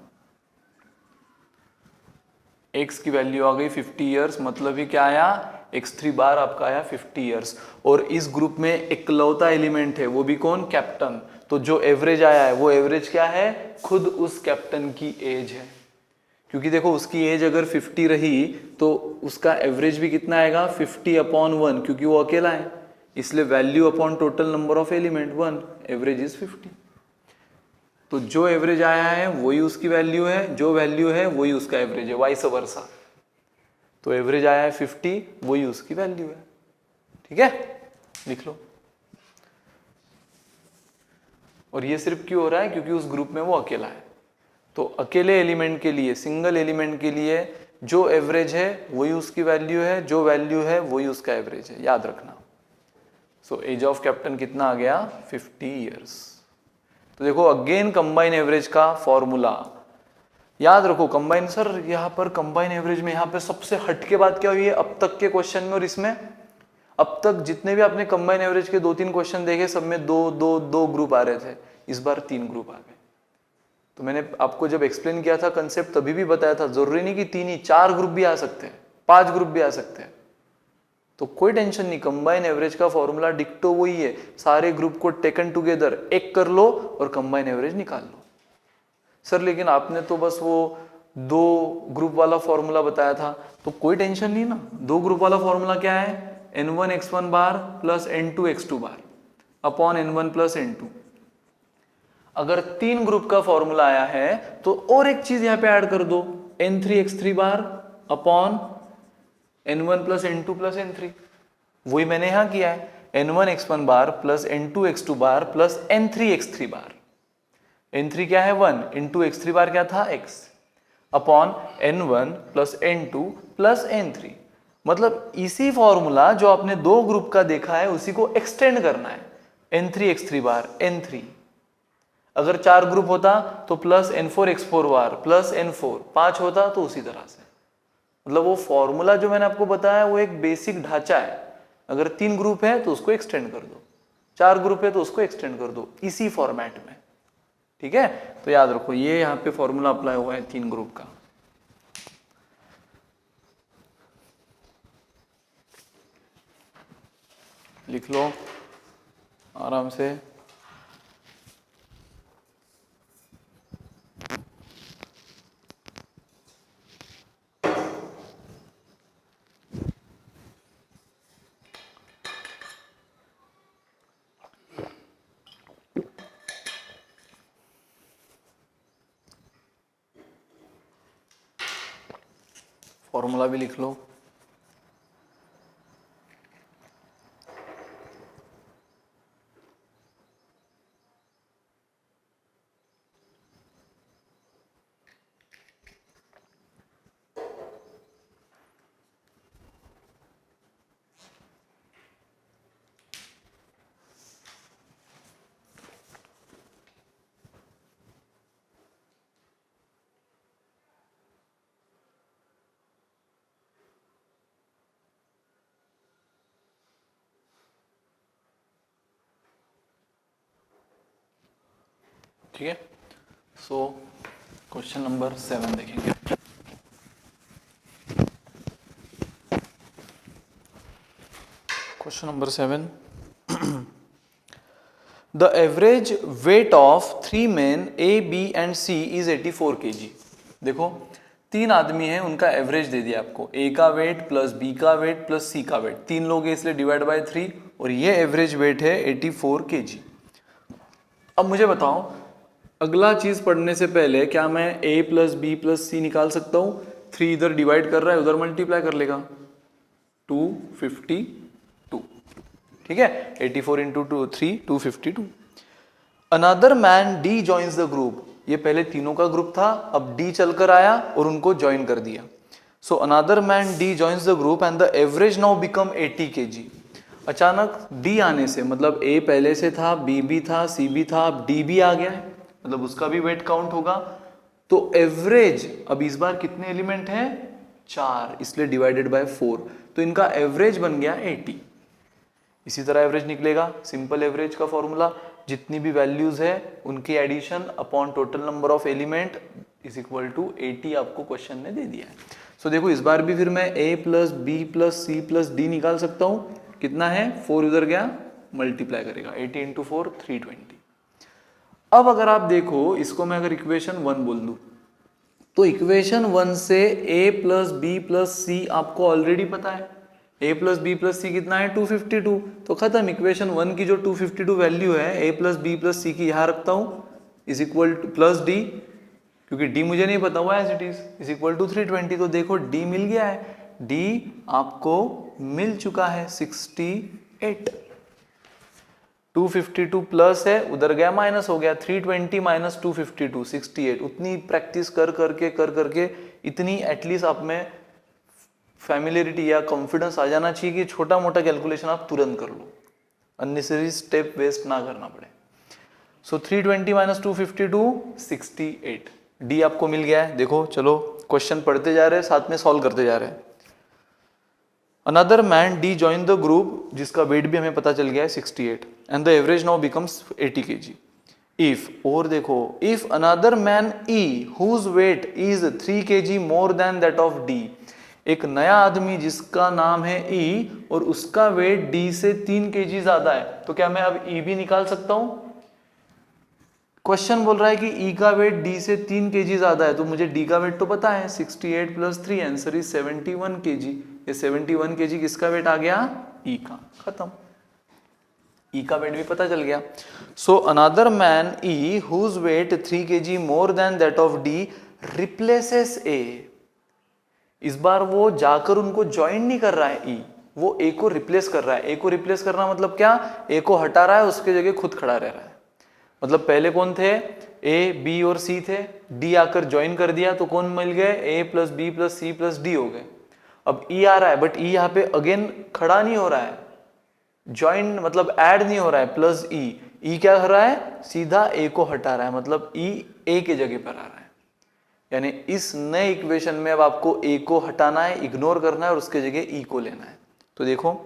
x की वैल्यू आ गई 50 ईयर्स, मतलब ही क्या आया, x3 बार आपका आया 50 ईयर्स। और इस ग्रुप में इकलौता एलिमेंट है, वो भी कौन, कैप्टन। तो जो एवरेज आया है वो एवरेज क्या है, खुद उस कैप्टन की एज है, क्योंकि देखो उसकी एज अगर 50 रही तो उसका एवरेज भी कितना आएगा, 50 अपॉन 1, क्योंकि वो अकेला है, इसलिए value upon total number of element 1, average is 50। तो जो एवरेज आया है वही उसकी वैल्यू है, जो वैल्यू है वही उसका एवरेज है, वाइस वर्सा। तो एवरेज आया है 50, वही उसकी वैल्यू है। ठीक है, लिख लो। और ये सिर्फ क्यों हो रहा है, क्योंकि उस ग्रुप में वो अकेला है। तो अकेले एलिमेंट के लिए, सिंगल एलिमेंट के लिए जो एवरेज है वही उसकी वैल्यू है, जो वैल्यू है वही उसका एवरेज है, याद रखना। सो एज ऑफ कैप्टन कितना आ गया, 50 ईयर्स। तो देखो अगेन कंबाइन एवरेज का फॉर्मूला याद रखो। कंबाइन, सर यहाँ पर कंबाइन एवरेज में यहाँ पे सबसे हटके बात क्या हुई है अब तक के क्वेश्चन में और इसमें, अब तक जितने भी आपने कंबाइन एवरेज के 2-3 क्वेश्चन देखे, सब में दो ग्रुप आ रहे थे, इस बार 3 ग्रुप आ गए। तो मैंने आपको जब एक्सप्लेन किया था कंसेप्ट, तभी भी बताया था, जरूरी नहीं कि 3 ही, 4 ग्रुप भी आ सकते हैं, 5 ग्रुप भी आ सकते हैं। तो कोई टेंशन नहीं, कंबाइन एवरेज का फॉर्मूला डिक्टो वही है, सारे ग्रुप को टेकन टुगेदर एक कर लो और कंबाइन एवरेज निकाल लो। सर लेकिन आपने तो बस वो 2 ग्रुप वाला फॉर्मूला बताया था, तो कोई टेंशन नहीं ना। 2 ग्रुप वाला फॉर्मूला क्या है, n1 x1 bar plus n2 x2 bar upon n1 plus n2। अगर 3 ग्रुप का फॉर्मूला आया है तो और एक चीज यहां पे ऐड कर दो, n3 x3 बार upon n1 plus n2 plus n3। वही मैंने यहां किया है, n1 x1 bar plus n2 x2 बार प्लस n3 x3 बार। n3 क्या है 1, इंटू x3 बार क्या था x, upon n1 plus n2 plus n3। मतलब इसी फॉर्मूला जो आपने 2 ग्रुप का देखा है उसी को एक्सटेंड करना है, n3 x3 बार n3। अगर 4 ग्रुप होता तो प्लस n4 x4 बार प्लस n4, 5 होता तो उसी तरह से। मतलब वो फॉर्मूला जो मैंने आपको बताया वो एक बेसिक ढांचा है, अगर 3 ग्रुप है तो उसको एक्सटेंड कर दो, 4 ग्रुप है तो उसको एक्सटेंड कर दो, इसी फॉर्मेट में। ठीक है, तो याद रखो ये यहां पे फॉर्मूला अप्लाई हुआ है 3 ग्रुप का। लिख लो आराम से। फॉर्मूला भी लिख लो। ठीक है, सो क्वेश्चन नंबर 7 देखेंगे। Question number 7. The average weight of 3 men A, B and C is 84 kg. देखो 3 आदमी हैं, उनका एवरेज दे दिया आपको. A का वेट प्लस B का वेट प्लस C का वेट. 3 लोग हैं इसलिए डिवाइड बाय 3 और ये एवरेज वेट है 84 kg. अब मुझे बताओ, अगला चीज पढ़ने से पहले क्या मैं A plus B plus C निकाल सकता हूं? 3 इधर डिवाइड कर रहा है, उधर मल्टीप्लाई कर लेगा. 252. ठीक है, 84 into 3 252. Another man D joins the group. ये पहले तीनों का ग्रुप था, अब डी चलकर आया और उनको ज्वाइन कर दिया. सो another man D joins the group and the average now become 80 kg. अचानक डी आने से, मतलब ए पहले से था, बी भी था, सी भी था, अब डी भी आ गया है, मतलब उसका भी वेट काउंट होगा. तो एवरेज अब इस बार कितने एलिमेंट हैं? 4, इसलिए डिवाइडेड बाय 4. तो इनका एवरेज बन गया 80. इसी तरह एवरेज निकलेगा. सिंपल एवरेज का फॉर्मूला, जितनी भी वैल्यूज है उनकी addition upon total number of element is equal to 80. आपको क्वेश्चन ने दे दिया है. सो देखो इस बार भी फिर मैं A plus B plus C plus D निकाल सकता हूं. कितना है? 4 उधर गया, मल्टीप्लाई करेगा. 80 इंटू 4 320. अब अगर आप देखो इसको मैं अगर इक्वेशन 1 बोल दूं तो इक्वेशन 1 से A प्लस बी प्लस सी आपको ऑलरेडी पता है. A प्लस बी प्लस सी कितना है? 252. तो खत्म. इक्वेशन 1 की जो 252 वैल्यू है A plus B plus C की यहां रखता हूं, is equal to plus D, क्योंकि डी मुझे नहीं पता हुआ as it is equal to 320. तो देखो डी मिल गया है. डी आपको मिल चुका है 68. 252 प्लस है, उधर गया माइनस हो गया. 320 माइनस 252 68. उतनी प्रैक्टिस कर करके इतनी एटलीस्ट आप में फैमिलियरिटी या कॉन्फिडेंस आ जाना चाहिए कि छोटा मोटा कैलकुलेशन आप तुरंत कर लो, अननेसेसरी स्टेप वेस्ट ना करना पड़े. सो 320 माइनस 252 68. डी आपको मिल गया है. देखो चलो क्वेश्चन पढ़ते जा रहे हैं, साथ में सॉल्व करते जा रहे हैं. Another man D join the group, जिसका वेट भी हमें पता चल गया है 68, and the average now becomes 80 kg. If, और देखो, if another man E whose weight is 3 kg more than that of D. एक नया आदमी जिसका नाम है ई और उसका वेट डी से 3 kg ज्यादा है, तो क्या मैं अब ई भी निकाल सकता हूं? क्वेश्चन बोल रहा है कि ई का वेट डी से 3 kg ज्यादा है, तो मुझे डी का वेट तो पता है 68 प्लस 3, आंसर इज 71 kg. ये 71 kg किसका वेट आ गया? ई का. खत्म. ई का वेट भी पता चल गया. So another man E whose weight 3 kg more than that of D replaces A. इस बार वो जाकर उनको ज्वाइन नहीं कर रहा है ई, वो ए को रिप्लेस कर रहा है. ए को रिप्लेस करना मतलब क्या? ए को हटा रहा है, उसके जगह खुद खड़ा रह रहा है. मतलब पहले कौन थे? ए, बी और सी थे. डी आकर ज्वाइन कर दिया तो कौन मिल गए? A plus B plus C plus D हो गए. अब ई आ रहा है, बट ई यहाँ पे अगेन खड़ा नहीं हो रहा है, ज्वाइन मतलब ऐड नहीं हो रहा है, प्लस ई. ई क्या कर रहा है? सीधा ए को हटा रहा है, मतलब ई ए के जगह पर आ रहा है. यानी इस नए इक्वेशन में अब आपको ए को हटाना है, इग्नोर करना है और उसके जगह ई को लेना है. तो देखो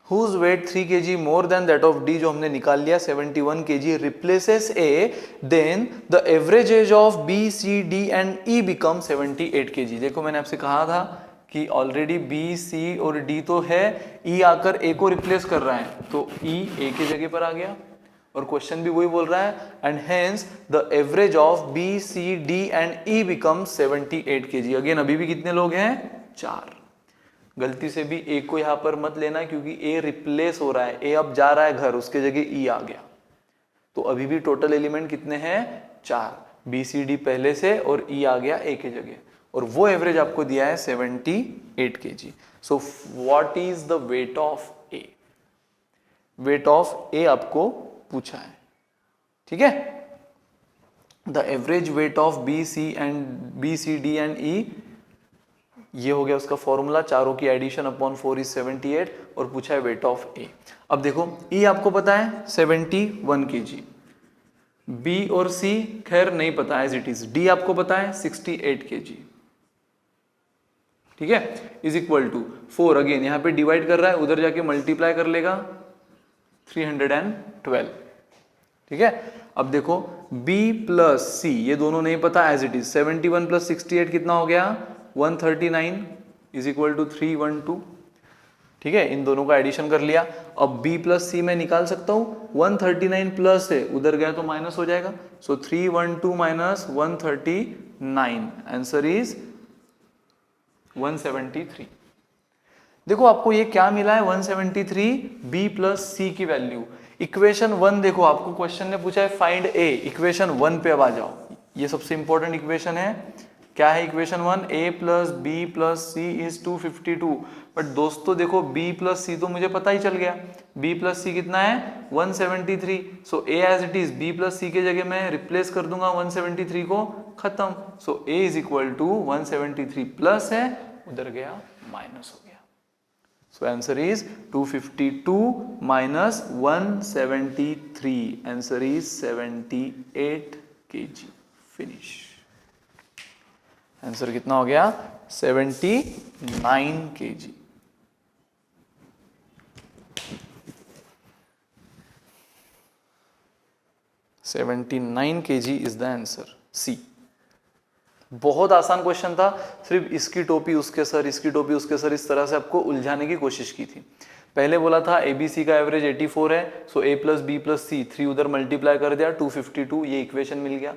whose weight 3 kg more than that of D जो हमने निकाल लिया 71 kg replaces A, then the average age of B, C, D and E become 78 kg. देखो मैंने आपसे कहा था कि ऑलरेडी B, C और D तो है, E आकर A को रिप्लेस कर रहा है, तो E A की जगह पर आ गया. और क्वेश्चन भी वही बोल रहा है, and hence the average of B, C, D and E becomes 78 kg. Again अभी भी कितने लोग हैं? 4. गलती से भी ए को यहां पर मत लेना, क्योंकि ए रिप्लेस हो रहा है. ए अब जा रहा है घर, उसके जगह ई आ गया. तो अभी भी टोटल एलिमेंट कितने हैं? 4. बी सी डी पहले से और ई आ गया ए के जगह, और वो एवरेज आपको दिया है 78 kg. So what is the weight of A? Weight of A आपको पूछा है. ठीक है. The average weight of B C D and E, ये हो गया उसका फॉर्मूला. चारों की एडिशन अपॉन 4 इज 78 और पूछा है वेट ऑफ ए. अब देखो ई आपको पता है 71 kg, बी और सी खैर नहीं पता एज इट इज, डी आपको पता है 68 kg. ठीक है. Is equal to 4. अगेन यहां पे डिवाइड कर रहा है, उधर जाके मल्टीप्लाई कर लेगा 312. ठीक है. अब देखो B प्लस सी, ये दोनों नहीं पता एज इट इज. 71 प्लस 68 कितना हो गया? 139 इज इक्वल टू 312. ठीक है, इन दोनों का एडिशन कर लिया। अब b प्लस सी मैं निकाल सकता हूँ, 139 प्लस है, उधर गया तो माइनस हो जाएगा। सो 312 माइनस 139, आंसर इज 173। देखो आपको ये क्या मिला है, 173 b प्लस सी की वैल्यू। इक्वेशन 1 देखो, आपको क्वेश्चन ने पूछा है फाइंड ए, इक्वेशन 1 पे अब आ जाओ, ये सबसे इंपॉर्टेंट इक्वेशन है। क्या है equation 1? a plus B plus C is 252। But दोस्तों देखो b प्लस सी तो मुझे पता ही चल गया, b प्लस सी कितना है 173। So a as it is, b plus C के जगह मैं रिप्लेस कर दूंगा 173 को, खत्म। So a is equal to 173 plus है, उधर गया माइनस हो गया। So answer is 252 minus 173. Answer is 78 kg. Finish. Answer कितना हो गया? 79 kg. $79 kg is the answer. C. बहुत आसान क्वेश्चन था, सिर्फ इसकी टोपी उसके सर, इसकी टोपी उसके सर, इस तरह से आपको उलझाने की कोशिश की थी। पहले बोला था ABC का एवरेज 84 है, सो A प्लस बी प्लस सी, 3 उधर मल्टीप्लाई कर दिया 252, ये इक्वेशन मिल गया।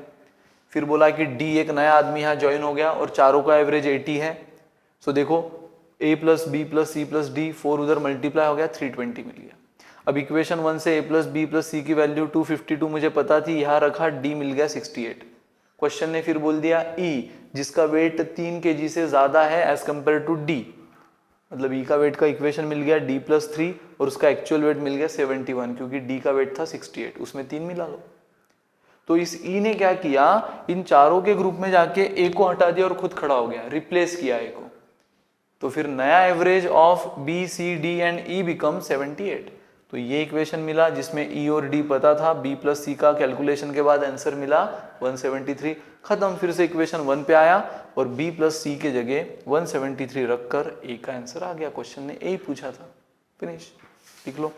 फिर बोला कि D एक नया आदमी यहाँ ज्वाइन हो गया और चारों का एवरेज 80 है, सो देखो A plus B plus C plus D, 4 उधर मल्टीप्लाई हो गया 320 मिल गया। अब इक्वेशन 1 से A plus B plus C की वैल्यू 252 मुझे पता थी, यहाँ रखा, D मिल गया 68। क्वेश्चन ने फिर बोल दिया E जिसका वेट 3 kg से ज्यादा है एज कंपेयर टू D, मतलब E का वेट का इक्वेशन मिल गया D प्लस 3 और उसका एक्चुअल वेट मिल गया 71, क्योंकि D का वेट था 68, उसमें 3 मिला लो। तो इस E ने क्या किया, इन चारों के ग्रुप में जाके A को हटा दिया और खुद खड़ा हो गया, रिप्लेस किया A को। तो फिर नया average of B, C, D and E become 78। तो ये इक्वेशन मिला जिसमें E और D पता था, B प्लस सी का कैलकुलेशन के बाद आंसर मिला 173, खत्म। फिर से इक्वेशन 1 पे आया और B प्लस सी के जगह 173 रखकर A का आंसर आ गया। क्वेश्चन ने A ही पूछा था, फिनिश, लिख लो।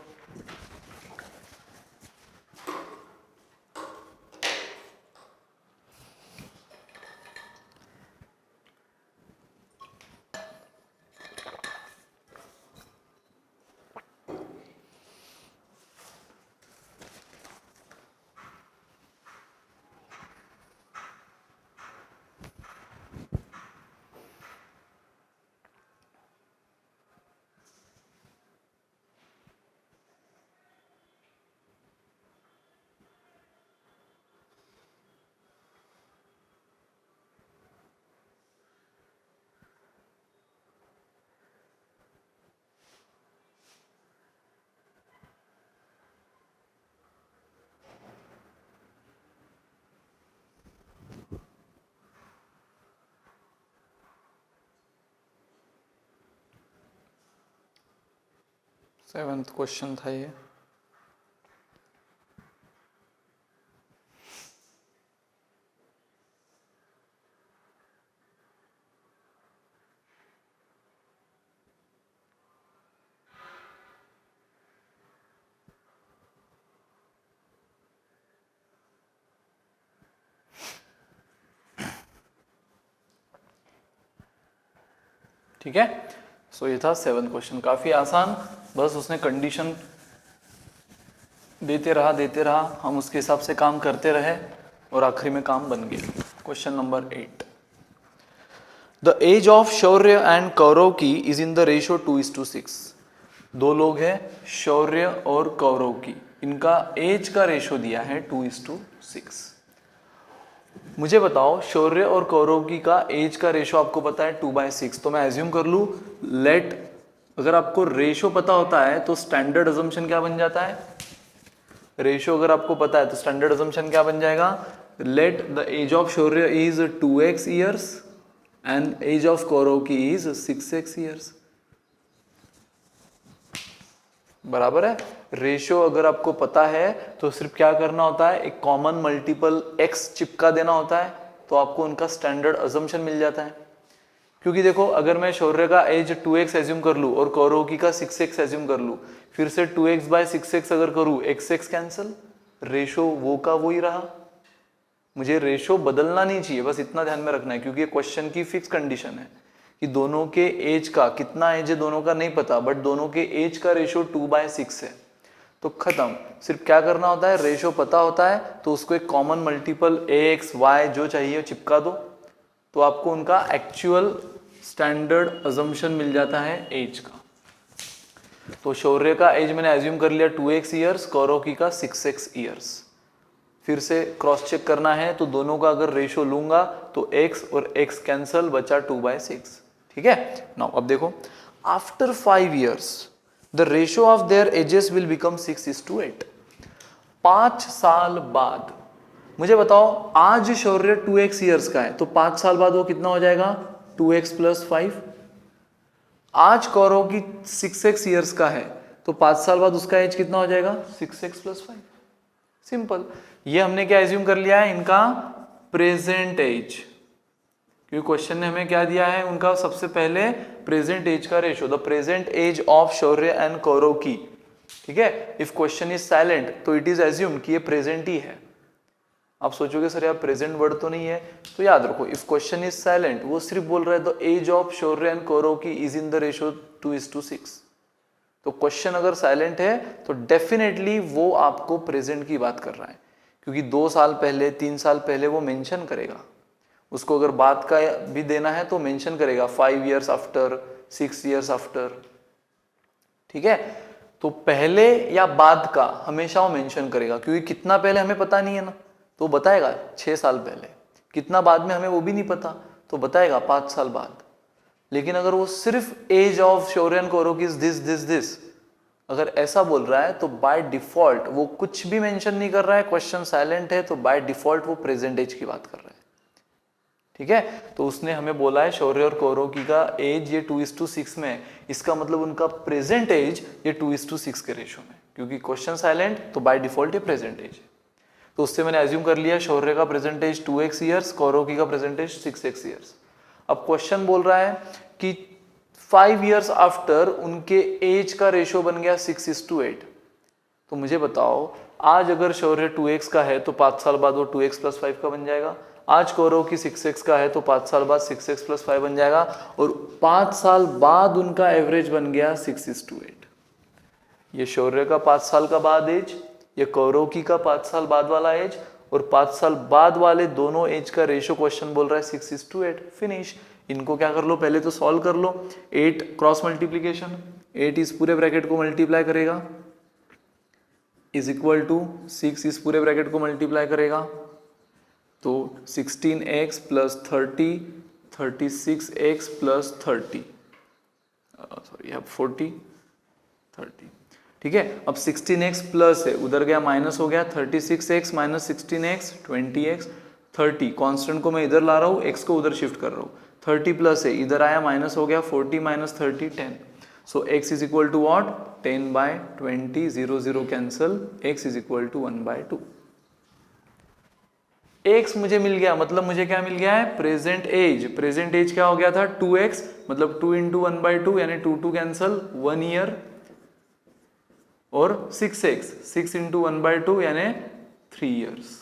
सेवंथ क्वेश्चन था ये। ठीक है, सो ये था 7th क्वेश्चन, काफी आसान, बस उसने कंडीशन देते रहा, हम उसके हिसाब से काम करते रहे और आखिरी में काम बन गया। Question number 8, the age of Shaurya and Kaurav की इज इन द रेशियो 2:6। दो लोग हैं, शौर्य और कौरव की, इनका एज का रेशियो दिया है 2:6। मुझे बताओ शौर्य और कौरव की का एज का रेशो आपको पता है 2/6, तो मैं एज्यूम कर लूं लेट, अगर आपको रेशो पता होता है तो स्टैंडर्ड अजम्पशन क्या बन जाता है, रेशो अगर आपको पता है तो स्टैंडर्ड अजम्पशन क्या बन जाएगा, let the age of Shaurya is 2x years and age of Kaurav की इज 6x ईयर्स, बराबर है। रेशियो अगर आपको पता है तो सिर्फ क्या करना होता है, एक कॉमन मल्टीपल x चिपका देना होता है, तो आपको उनका स्टैंडर्ड अजम्पशन मिल जाता है। क्योंकि देखो अगर मैं शौर्य का एज 2x एज्यूम कर लूं और कौरव की का 6x एज्यूम कर लूं, फिर से 2x/6x अगर करूं, x कैंसल, रेशो वो का वो ही रहा। मुझे रेशो बदलना नहीं चाहिए, बस इतना ध्यान में रखना है, क्योंकि ये क्वेश्चन की फिक्स कंडीशन है कि दोनों के एज का कितना एज है दोनों का नहीं पता, बट दोनों के एज का रेशो 2/6 है, तो खत्म। सिर्फ क्या करना होता है, रेशो पता होता है तो उसको एक कॉमन मल्टीपल x y जो चाहिए चिपका दो, तो आपको उनका एक्चुअल स्टैंडर्ड अजम्पशन मिल जाता है एज का। तो शौर्य का एज मैंने एज्यूम कर लिया 2x ईयर्स, कौरवकी का 6x ईयर्स। फिर से क्रॉस चेक करना है तो दोनों का अगर रेशो लूंगा तो x और x कैंसल, बचा 2/6। ठीक है। नाउ अब देखो, after 5 years the ratio of their edges will become 6:8। 5 साल बाद, मुझे बताओ आज शौर्य 2x ईयर्स का है तो 5 साल बाद वो कितना हो जाएगा, 2x + 5। आज कौरव की 6x ईयर्स का है तो 5 साल बाद उसका एज कितना हो जाएगा, 6x + 5। सिंपल। ये हमने क्या एज्यूम कर लिया है, इनका प्रेजेंट एज, क्योंकि क्वेश्चन ने हमें क्या दिया है, उनका सबसे पहले प्रेजेंट एज का ratio, the present age of Shaurya and कौरवकी। ठीक है। इफ क्वेश्चन इज साइलेंट तो इट इज एज्यूम कि ये प्रेजेंट ही है। आप सोचोगे सर यार प्रेजेंट वर्ड तो नहीं है, तो याद रखो इफ क्वेश्चन इज साइलेंट, वो सिर्फ बोल रहा है the age of Shaurya and कौरवकी इज इन द रेशो 2:6। तो क्वेश्चन अगर साइलेंट है तो डेफिनेटली वो आपको प्रेजेंट की बात कर रहा है, क्योंकि 2 साल पहले 3 साल पहले वो मेंशन करेगा। उसको अगर बात का भी देना है तो मेंशन करेगा 5 ईयर्स आफ्टर, 6 ईयर्स आफ्टर। ठीक है। तो पहले या बाद का हमेशा वो मेंशन करेगा, क्योंकि कितना पहले हमें पता नहीं है ना, तो बताएगा 6 साल पहले। कितना बाद में हमें वो भी नहीं पता, तो बताएगा 5 साल बाद। लेकिन अगर वो सिर्फ एज ऑफ शौर्य एंड कौरवकी इज दिस, अगर ऐसा बोल रहा है तो बाय डिफॉल्ट वो कुछ भी मेंशन नहीं कर रहा है, क्वेश्चन साइलेंट है, तो बाय डिफॉल्ट वो प्रेजेंट एज की बात कर रहा है। ठीक है। तो उसने हमें बोला है शौर्य और कौरवकी का एज ये 2:6 में है, इसका मतलब उनका प्रेजेंट एज ये 2:6 के रेशो में, क्योंकि क्वेश्चन साइलेंट तो बाय डिफॉल्ट ये प्रेजेंट एज है। तो उससे मैंने एज्यूम कर लिया शौर्य का प्रेजेंट एज 2x ईयर्स, कौरवकी का प्रेजेंट एज 6x ईयर्स। अब क्वेश्चन बोल रहा है कि 5 ईयर्स आफ्टर उनके एज का रेशो बन गया 6:8। तो मुझे बताओ आज अगर शौर्य 2x का है तो 5 साल बाद वो 2x + 5 का बन जाएगा। आज कौरव की 6x का है तो 5 साल बाद 6x + 5 बन जाएगा, और 5 साल बाद उनका एवरेज बन गया 6:8। ये शौर्य का 5 साल का बाद एज, ये कौरवकी का 5 साल बाद वाला एज, और 5 साल बाद वाले दोनों एज का रेशो क्वेश्चन बोल रहा है 6:8। फिनिश। इनको क्या कर लो, पहले तो सॉल्व कर लो। 8 क्रॉस मल्टीप्लीकेशन, 8 इस पूरे ब्रैकेट को मल्टीप्लाई करेगा इज इक्वल टू 6 इस पूरे ब्रैकेट को मल्टीप्लाई करेगा, तो 16x + 30, 36x + 30, सॉरी अब 40, 30। ठीक है। अब 16x प्लस है, उधर गया माइनस हो गया, 36x - 16x 20x, 30 कांस्टेंट को मैं इधर ला रहा हूँ, x को उधर शिफ्ट कर रहा हूँ, 30 प्लस है, इधर आया माइनस हो गया, 40 - 30 10। So x is equal to what, 10/20, 0 0 cancel, x is equal to 1/2। x मुझे मिल गया, मतलब मुझे क्या मिल गया है, प्रेजेंट एज। प्रेजेंट एज क्या हो गया था, 2x, मतलब 2 × 1/2 यानी 2 कैंसल, 1 ईयर, और 6x, 6 × 1/2 यानी 3 ईयर्स।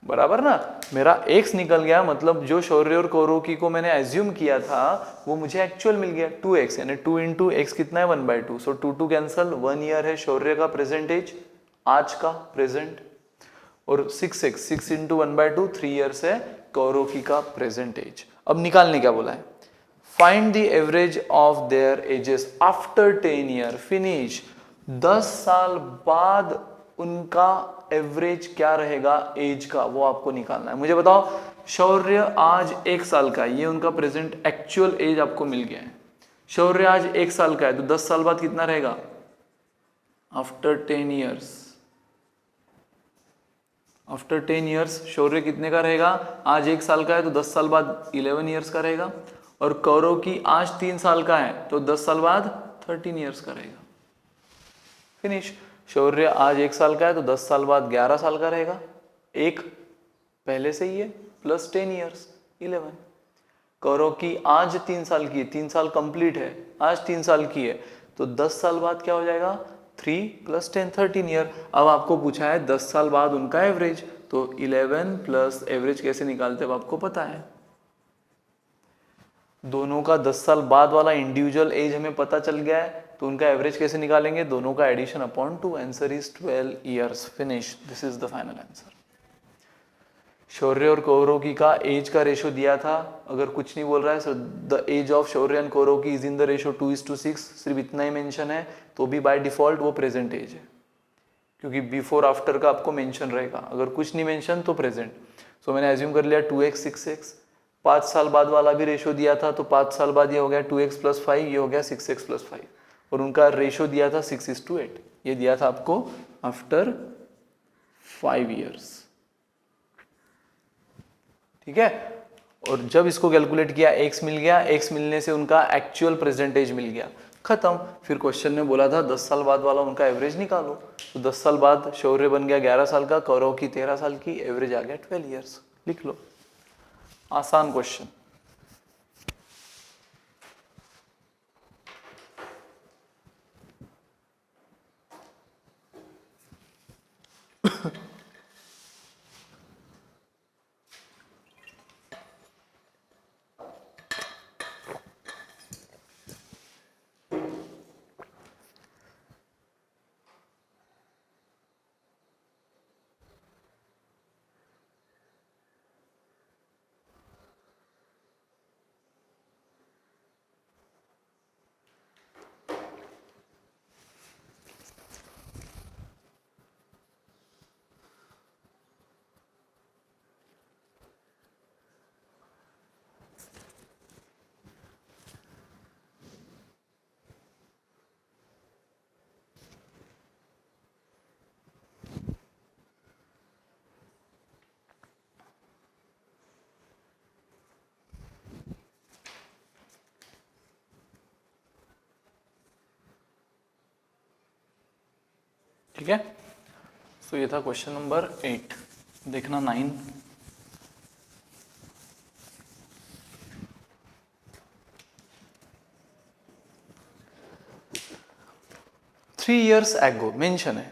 बराबर ना। मेरा x निकल गया, मतलब जो शौर्य और कौरवकी को मैंने एज्यूम किया था वो मुझे एक्चुअल मिल गया, 2x, यानी 2 × x कितना है, 1/2। सो 2 कैंसल, 1 ईयर है शौर्य का प्रेजेंट एज, आज का प्रेजेंट, और 6x, 6 × 1/2 3 ईयर्स है कौरवकी का प्रेजेंट एज। अब निकालने क्या बोला है, find the average of their edges after 10 year. Finish. 10 साल बाद उनका एवरेज क्या रहेगा एज का, वो आपको निकालना है। मुझे बताओ शौर्य आज 1 साल का है, ये उनका प्रेजेंट एक्चुअल एज आपको मिल गया है। शौर्य आज 1 साल का है तो 10 साल बाद कितना रहेगा, आफ्टर 10 ईयर्स। आफ्टर 10 ईयर्स शौर्य कितने का रहेगा, आज 1 साल का है तो 10 साल बाद 11 ईयर्स का रहेगा, और कौरवकी आज 3 साल का है तो 10 साल बाद 13 ईयर्स का रहेगा। फिनिश। शौर्य आज 1 साल का है तो 10 साल बाद 11 साल का रहेगा, एक पहले से ही है, प्लस 10 ईयर्स 11। कौरवकी आज 3 साल की है, 3 साल कंप्लीट है, आज 3 साल की है तो 10 साल बाद क्या हो जाएगा, 3 + 10 13 ईयर। अब आपको पूछा है 10 साल बाद उनका एवरेज, तो 11 प्लस एवरेज कैसे निकालते हैं आपको पता है। दोनों का 10 साल बाद वाला इंडिविजुअल एज हमें पता चल गया है, तो उनका एवरेज कैसे निकालेंगे? दोनों का addition upon 2। Answer is 12 years. Finish, this is the final answer. Shaurya और कौरव का एज का रेशो दिया था, अगर कुछ नहीं बोल रहा है, so the age of Shaurya and Kaurav की इज इन द रेशो 2:6, सिर्फ इतना ही मेंशन है, तो भी बाय डिफॉल्ट वो प्रेजेंट एज है, क्योंकि बिफोर आफ्टर का आपको मेंशन रहेगा, अगर कुछ नहीं मेंशन तो प्रेजेंट। सो मैंने एज्यूम कर लिया 2x 6x। 5 साल बाद वाला भी रेशो दिया था, तो 5 साल बाद ये हो गया 2x + 5, ये हो गया 6x + 5, और उनका रेशो दिया था 6:8, ये दिया था आपको आफ्टर 5 ईयर्स। ठीक है, और जब इसको कैलकुलेट किया x मिल गया, x मिलने से उनका एक्चुअल प्रेजेंटेज मिल गया, खत्म। फिर क्वेश्चन ने बोला था 10 साल बाद वाला उनका एवरेज निकालो, तो 10 साल बाद शौर्य बन गया 11 साल का, कौरव की 13 साल की, एवरेज आ गया 12 ईयर्स। लिख लो, आसान क्वेश्चन। ठीक है, सो ये था क्वेश्चन नंबर 8। देखना 9। 3 ईयर्स एगो मेंशन है,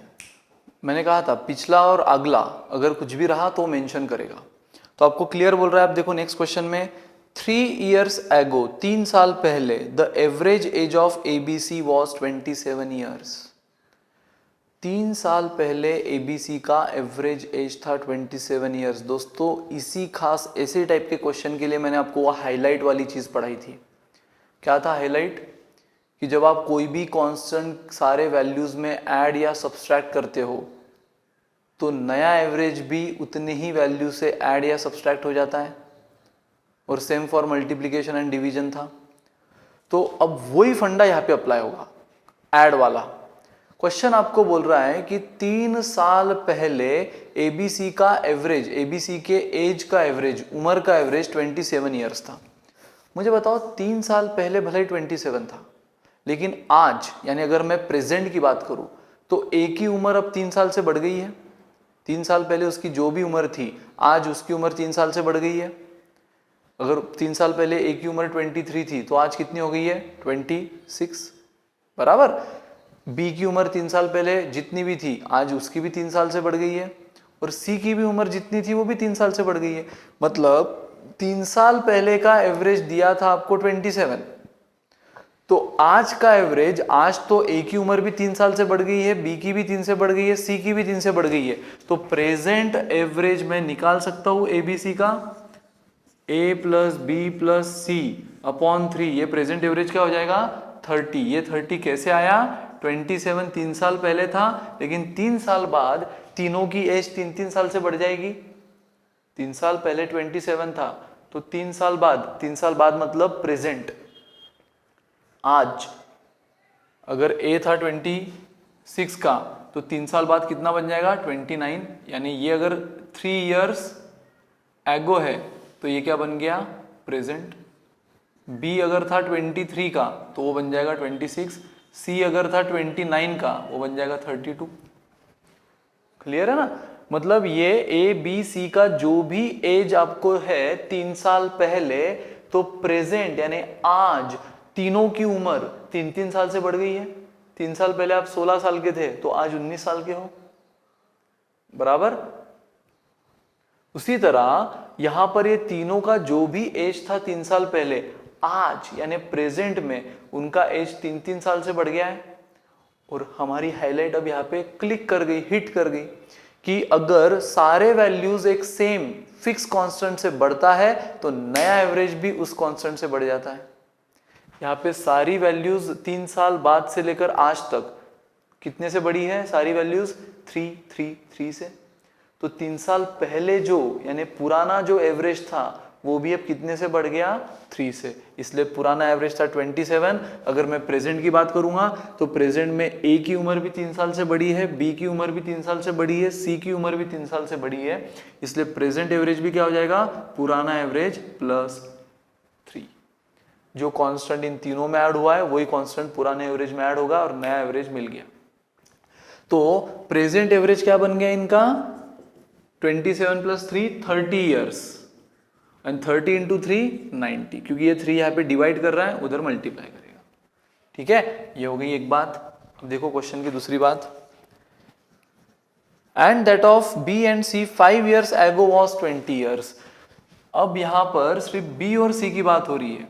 मैंने कहा था पिछला और अगला अगर कुछ भी रहा तो मेंशन करेगा, तो आपको क्लियर बोल रहा है। आप देखो नेक्स्ट क्वेश्चन में 3 ईयर्स एगो, 3 साल पहले, the average age of ABC was 27 years. 3 साल पहले एबीसी का एवरेज एज था 27 ईयर्स। दोस्तों इसी खास ऐसे टाइप के क्वेश्चन के लिए मैंने आपको वो हाईलाइट वाली चीज पढ़ाई थी। क्या था हाईलाइट? कि जब आप कोई भी कांस्टेंट सारे वैल्यूज में ऐड या सब्सट्रैक्ट करते हो तो नया एवरेज भी उतने ही वैल्यू से ऐड या सब्सट्रैक्ट हो जाता है, और same for multiplication and division था। तो अब वही फंडा यहाँ पे अप्लाई होगा, ऐड वाला। क्वेश्चन आपको बोल रहा है कि 3 साल पहले एबीसी का एवरेज, एबीसी के एज का एवरेज, उम्र का एवरेज 27 ईयर्स था। मुझे बताओ 3 साल पहले भले ही 27 था, लेकिन आज यानी अगर मैं प्रेजेंट की बात करूं तो एक ही उम्र अब 3 साल से बढ़ गई है। 3 साल पहले उसकी जो भी उम्र थी, आज उसकी उम्र 3 साल से बढ़ गई है। अगर 3 साल पहले एक ही उम्र 23 थी तो आज कितनी हो गई है? 26। बराबर। बी की उम्र 3 साल पहले जितनी भी थी आज उसकी भी 3 साल से बढ़ गई है, और सी की भी उम्र जितनी थी वो भी 3 साल से बढ़ गई है। मतलब 3 साल पहले का एवरेज दिया था आपको 27, तो आज का एवरेज, आज तो ए की उम्र भी 3 साल से बढ़ गई है, बी की भी 3 से बढ़ गई है, सी की भी 3 से बढ़ गई है, तो प्रेजेंट एवरेज मैं निकाल सकता हूं एबीसी का a plus B plus C upon 3। ये प्रेजेंट एवरेज क्या हो जाएगा? 30। ये 30 कैसे आया? 27 3 साल पहले था, लेकिन 3 साल बाद तीनों की एज 3-3 साल से बढ़ जाएगी। 3 साल पहले 27 था, तो 3 साल बाद, 3 साल बाद मतलब प्रेजेंट, आज अगर a था 26 का तो 3 साल बाद कितना बन जाएगा? 29। यानी ये अगर 3 ईयर्स एगो है तो ये क्या बन गया? प्रेजेंट। b अगर था 23 का तो वो बन जाएगा 26। c अगर था 29 का वो बन जाएगा 32। क्लियर है ना? मतलब ये ए बी सी का जो भी एज आपको है 3 साल पहले, तो प्रेजेंट यानी आज तीनों की उम्र 3-3 साल से बढ़ गई है। 3 साल पहले आप 16 साल के थे तो आज 19 साल के हो। बराबर। उसी तरह यहां पर ये तीनों का जो भी एज था 3 साल पहले, आज यानी प्रेजेंट में उनका एज 3-3 साल से बढ़ गया है। और हमारी हाईलाइट अब यहाँ पे क्लिक कर गई, हिट कर गई कि अगर सारे वैल्यूज एक सेम फिक्स कांस्टेंट से बढ़ता है तो नया एवरेज भी उस कांस्टेंट से बढ़ जाता है। यहाँ पे सारी वैल्यूज 3 साल बाद से लेकर आज तक कितने से बढ़ी है? सारी वैल्यूज 3 3 3 से। तो 3 साल पहले जो यानी पुराना जो एवरेज था वो भी अब कितने से बढ़ गया? 3 से। इसलिए पुराना एवरेज था 27। अगर मैं प्रेजेंट की बात करूंगा तो प्रेजेंट में ए की उम्र भी 3 साल से बढ़ी है, बी की उम्र भी 3 साल से बढ़ी है, सी की उम्र भी 3 साल से बढ़ी है। इसलिए प्रेजेंट एवरेज भी क्या हो जाएगा? पुराना एवरेज प्लस 3। जो कांस्टेंट इन तीनों में ऐड हुआ है वही कांस्टेंट पुराने एवरेज में ऐड होगा और नया एवरेज मिल गया। तो प्रेजेंट एवरेज क्या बन गया इनका? 27 प्लस 3 30 ईयर्स एंड 30 इंटू 3 90, क्योंकि ये 3 यहाँ पे डिवाइड कर रहा है, उधर मल्टीप्लाई करेगा। ठीक है, ये हो गई एक बात। अब देखो क्वेश्चन की दूसरी बात। And that of B and C 5 years ago was 20 years. अब यहां पर सिर्फ बी और सी की बात हो रही है।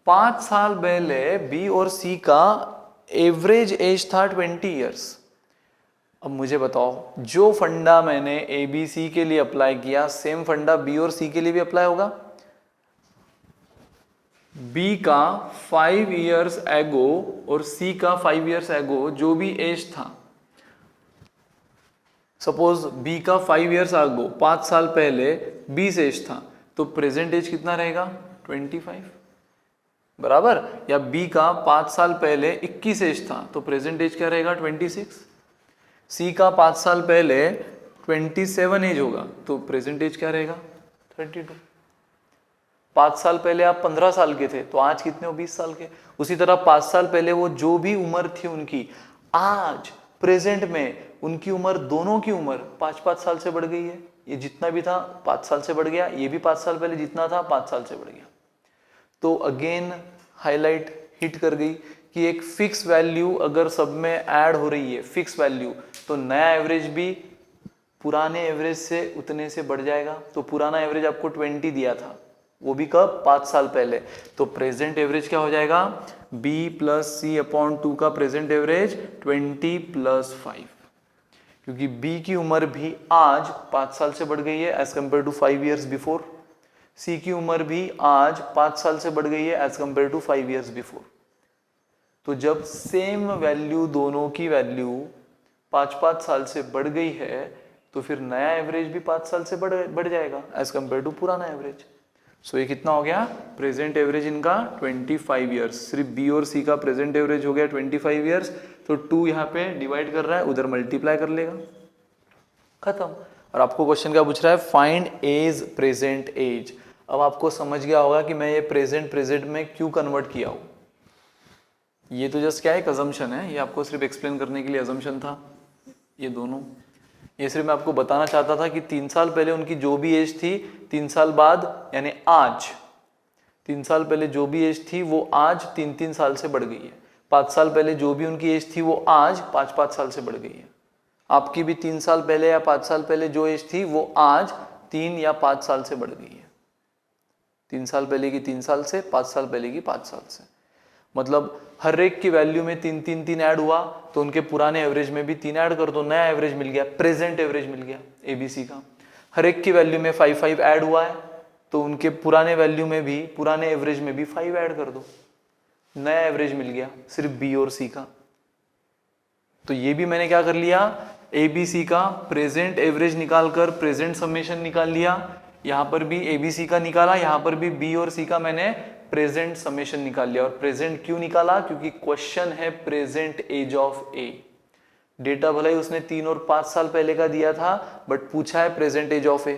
5 साल पहले बी और सी का एवरेज एज था 20 ईयर्स। अब मुझे बताओ, जो फंडा मैंने ए बी सी के लिए अप्लाई किया सेम फंडा बी और सी के लिए भी अप्लाई होगा। बी का 5 ईयर्स एगो और सी का 5 ईयर्स एगो जो भी एज था, सपोज बी का 5 ईयर्स एगो 5 साल पहले 20 एज था, तो प्रेजेंट एज कितना रहेगा? 25 बराबर। या बी का 5 साल पहले 21 एज था तो प्रेजेंट एज क्या रहेगा? 26। सी का 5 साल पहले 27 एज होगा तो प्रेजेंट एज क्या रहेगा? 32। 5 साल पहले आप 15 साल के थे तो आज कितने हो? 20 साल के। उसी तरह 5 साल पहले वो जो भी उम्र थी उनकी, आज प्रेजेंट में उनकी उम्र, दोनों की उम्र 5-5 साल से बढ़ गई है। ये जितना भी था 5 साल से बढ़ गया, ये भी 5 साल पहले जितना था 5 साल से बढ़ गया। तो अगेन हाईलाइट हिट कर गई कि एक फिक्स वैल्यू अगर सब में ऐड हो रही है, फिक्स वैल्यू, तो नया एवरेज भी पुराने एवरेज से उतने से बढ़ जाएगा। तो पुराना एवरेज आपको 20 दिया था, वो भी कब? 5 साल पहले। तो प्रेजेंट एवरेज क्या हो जाएगा? b प्लस सी अपॉन 2 का प्रेजेंट एवरेज 20 प्लस 5, क्योंकि b की उम्र भी आज 5 साल से बढ़ गई है age compare to 5 years before. C की उम्र भी आज 5 साल से बढ़ गई है age compare to 5 years before. तो जब सेम वैल्यू, दोनों की वैल्यू 5-5 साल से बढ़ गई है तो फिर नया एवरेज भी 5 साल से बढ़ जाएगा एज कंपेयर टू पुराना एवरेज। सो ये कितना हो गया? प्रेजेंट एवरेज इनका 25 ईयर्स। सिर्फ बी और सी का प्रेजेंट एवरेज हो गया 25 ईयर्स। तो 2 यहाँ पे डिवाइड कर रहा है, उधर मल्टीप्लाई कर लेगा, खत्म। और आपको क्वेश्चन क्या पूछ रहा है? Find age present age. अब आपको समझ गया होगा कि मैं ये प्रेजेंट में क्यों कन्वर्ट किया हूं। ये तो जस्ट क्या है? एक अजम्पशन है, ये आपको सिर्फ एक्सप्लेन करने के लिए अजम्पशन था। ये दोनों, ये सिर्फ मैं आपको बताना चाहता था कि 3 साल पहले उनकी जो भी एज थी, 3 साल बाद यानी आज, 3 साल पहले जो भी एज थी वो आज 3-3 साल से बढ़ गई है। 5 साल पहले जो भी उनकी एज थी वो आज 5-5 साल से बढ़ गई है। आपकी भी 3 साल पहले या 5 साल पहले जो एज थी वो आज 3 या 5 साल से बढ़ गई है। 3 साल पहले की 3 साल से, 5 साल पहले की 5 साल से। मतलब हर एक की वैल्यू में 3-3-3 ऐड हुआ तो उनके पुराने एवरेज में भी 3 ऐड कर दो, नया एवरेज मिल गया, प्रेजेंट एवरेज मिल गया एबीसी का। हर एक की वैल्यू में 5-5 ऐड हुआ है तो उनके पुराने वैल्यू में भी, पुराने एवरेज में भी 5 ऐड कर दो, नया एवरेज मिल गया सिर्फ बी और सी का। तो ये भी मैंने क्या कर लिया? एबीसी का प्रेजेंट एवरेज निकालकर प्रेजेंट समेशन निकाल लिया। यहां पर भी एबीसी का निकाला, यहां पर भी बी और सी का मैंने प्रेजेंट समेशन निकाल लिया। और प्रेजेंट क्यों निकाला? क्योंकि क्वेश्चन है present age of A. Data भले ही उसने 3 और 5 साल पहले का दिया था, बट पूछा है प्रेजेंट एज ऑफ ए।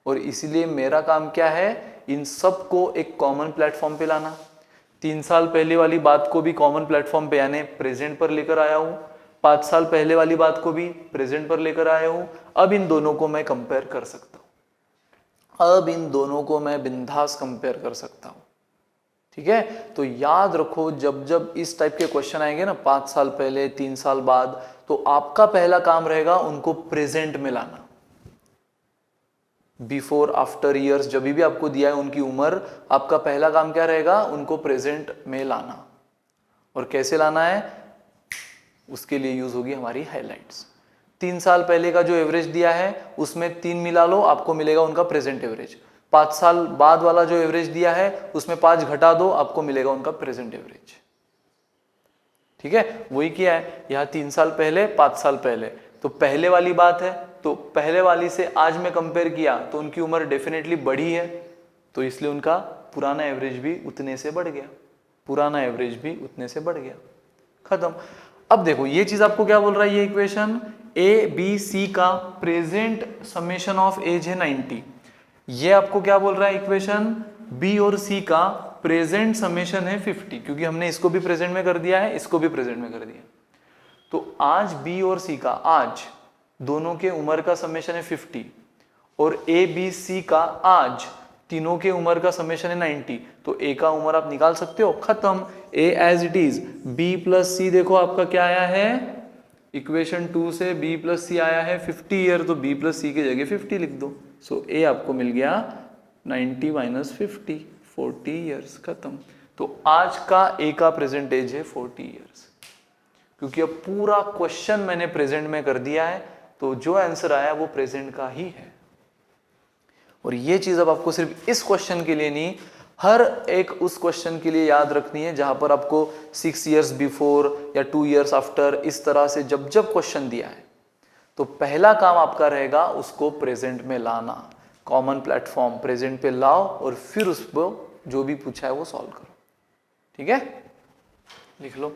और इसीलिए मेरा काम क्या है? इन सब को एक कॉमन प्लेटफॉर्म पे लाना। 3 साल पहले वाली बात को भी कॉमन प्लेटफॉर्म पे यानी प्रेजेंट पर लेकर आया हूं, 5 साल पहले वाली बात को भी प्रेजेंट पर लेकर आया हूं। अब इन दोनों को मैं कंपेयर कर सकता हूं, अब इन दोनों को मैं बिंदास कंपेयर कर सकता हूं। ठीक है, तो याद रखो जब जब इस टाइप के क्वेश्चन आएंगे ना, 5 साल पहले, 3 साल बाद, तो आपका पहला काम रहेगा उनको प्रेजेंट में लाना। बिफोर आफ्टर ईयर्स जब भी आपको दिया है उनकी उम्र, आपका पहला काम क्या रहेगा, उनको प्रेजेंट में लाना। और कैसे लाना है, उसके लिए यूज होगी हमारी हाइलाइट्स। 3 साल पहले का जो एवरेज दिया है उसमें 3 मिला लो, आपको मिलेगा उनका प्रेजेंट एवरेज। 5 साल बाद वाला जो एवरेज दिया है उसमें 5 घटा दो, आपको मिलेगा उनका प्रेजेंट एवरेज। ठीक है, वही किया है यहां 3 साल पहले 5 साल पहले, तो पहले वाली बात है, तो पहले वाली से आज में कंपेयर किया तो उनकी उम्र डेफिनेटली बढ़ी है, तो इसलिए उनका पुराना एवरेज भी उतने से बढ़ गया, पुराना एवरेज भी उतने से बढ़ गया, खत्म। अब देखो ये चीज आपको क्या बोल रहा है, ये इक्वेशन ए बी सी का प्रेजेंट समेशन ऑफ एज है 90, ये आपको क्या बोल रहा है इक्वेशन बी और सी का प्रेजेंट समेशन है 50, क्योंकि हमने इसको भी प्रेजेंट में कर दिया है, इसको भी प्रेजेंट में कर दिया। तो आज बी और सी का, आज दोनों के उम्र का समेशन है 50 और ए बी सी का आज तीनों के उम्र का समेशन है 90, तो ए का उम्र आप निकाल सकते हो, खत्म। A as it is, B plus C देखो आपका क्या आया है, इक्वेशन 2 से बी प्लस सी आया है 50 ईयर, तो बी प्लस सी की जगह 50 लिख दो। सो ए आपको मिल गया 90 माइनस 50, 40 ईयर्स, खत्म। तो आज का ए का प्रेजेंट एज है 40 ईयर्स, क्योंकि अब पूरा क्वेश्चन मैंने प्रेजेंट में कर दिया है, तो जो आंसर आया वो प्रेजेंट का ही है। और ये चीज अब आपको सिर्फ इस क्वेश्चन के लिए नहीं, हर एक उस क्वेश्चन के लिए याद रखनी है जहां पर आपको 6 इयर्स बिफोर या 2 इयर्स आफ्टर इस तरह से जब जब क्वेश्चन दिया है, तो पहला काम आपका रहेगा उसको प्रेजेंट में लाना, कॉमन प्लेटफॉर्म प्रेजेंट पे लाओ और फिर उसको जो भी पूछा है वो सॉल्व करो। ठीक है, लिख लो।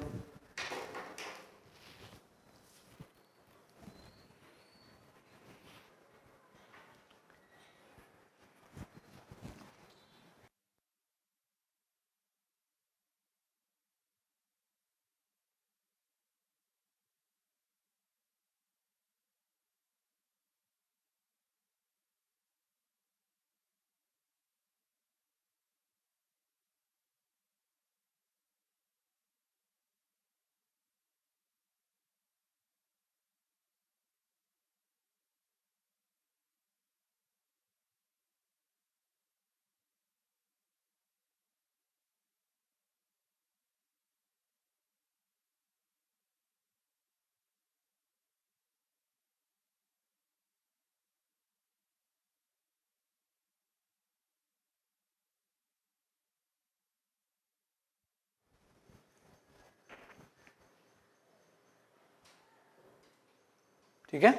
ठीक है,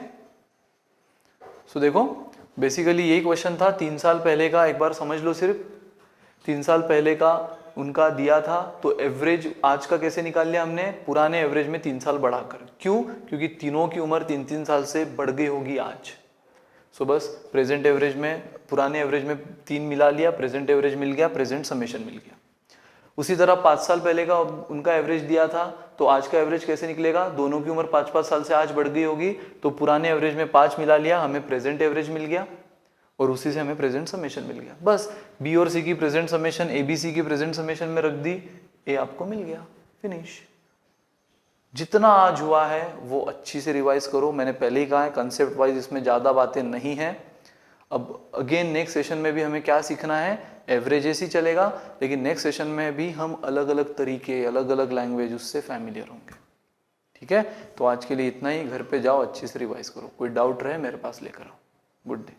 सो देखो बेसिकली यही क्वेश्चन था 3 साल पहले का, एक बार समझ लो। सिर्फ 3 साल पहले का उनका दिया था, तो एवरेज आज का कैसे निकाल लिया हमने, पुराने एवरेज में 3 साल बढ़ाकर। क्यों, क्योंकि तीनों की उम्र 3-3 साल से बढ़ गई होगी आज। सो बस प्रेजेंट एवरेज में, पुराने एवरेज में 3 मिला लिया, प्रेजेंट एवरेज मिल गया, प्रेजेंट समेशन मिल गया। उसी तरह 5 साल पहले का उनका एवरेज दिया था, तो आज का एवरेज कैसे निकलेगा, दोनों की उम्र 5-5 साल से आज बढ़ गई होगी, तो पुराने एवरेज में 5 मिला लिया, हमें प्रेजेंट एवरेज मिल गया और उसी से हमें प्रेजेंट समेशन मिल गया। बस बी और सी की present summation A B C की प्रेजेंट समेशन में रख दी, ए आपको मिल गया, फिनिश। जितना आज हुआ है वो अच्छी से रिवाइज करो, मैंने पहले ही कहा है कंसेप्ट वाइज इसमें ज़्यादा बातें नहीं हैं। अब अगेन नेक्स्ट सेशन में भी हमें क्या सीखना है, एवरेजेस ही चलेगा, लेकिन नेक्स्ट सेशन में भी हम अलग अलग तरीके, अलग अलग लैंग्वेज उससे फैमिलियर होंगे। ठीक है, तो आज के लिए इतना ही, घर पे जाओ अच्छे से रिवाइज करो, कोई डाउट रहे मेरे पास लेकर आओ। Good day.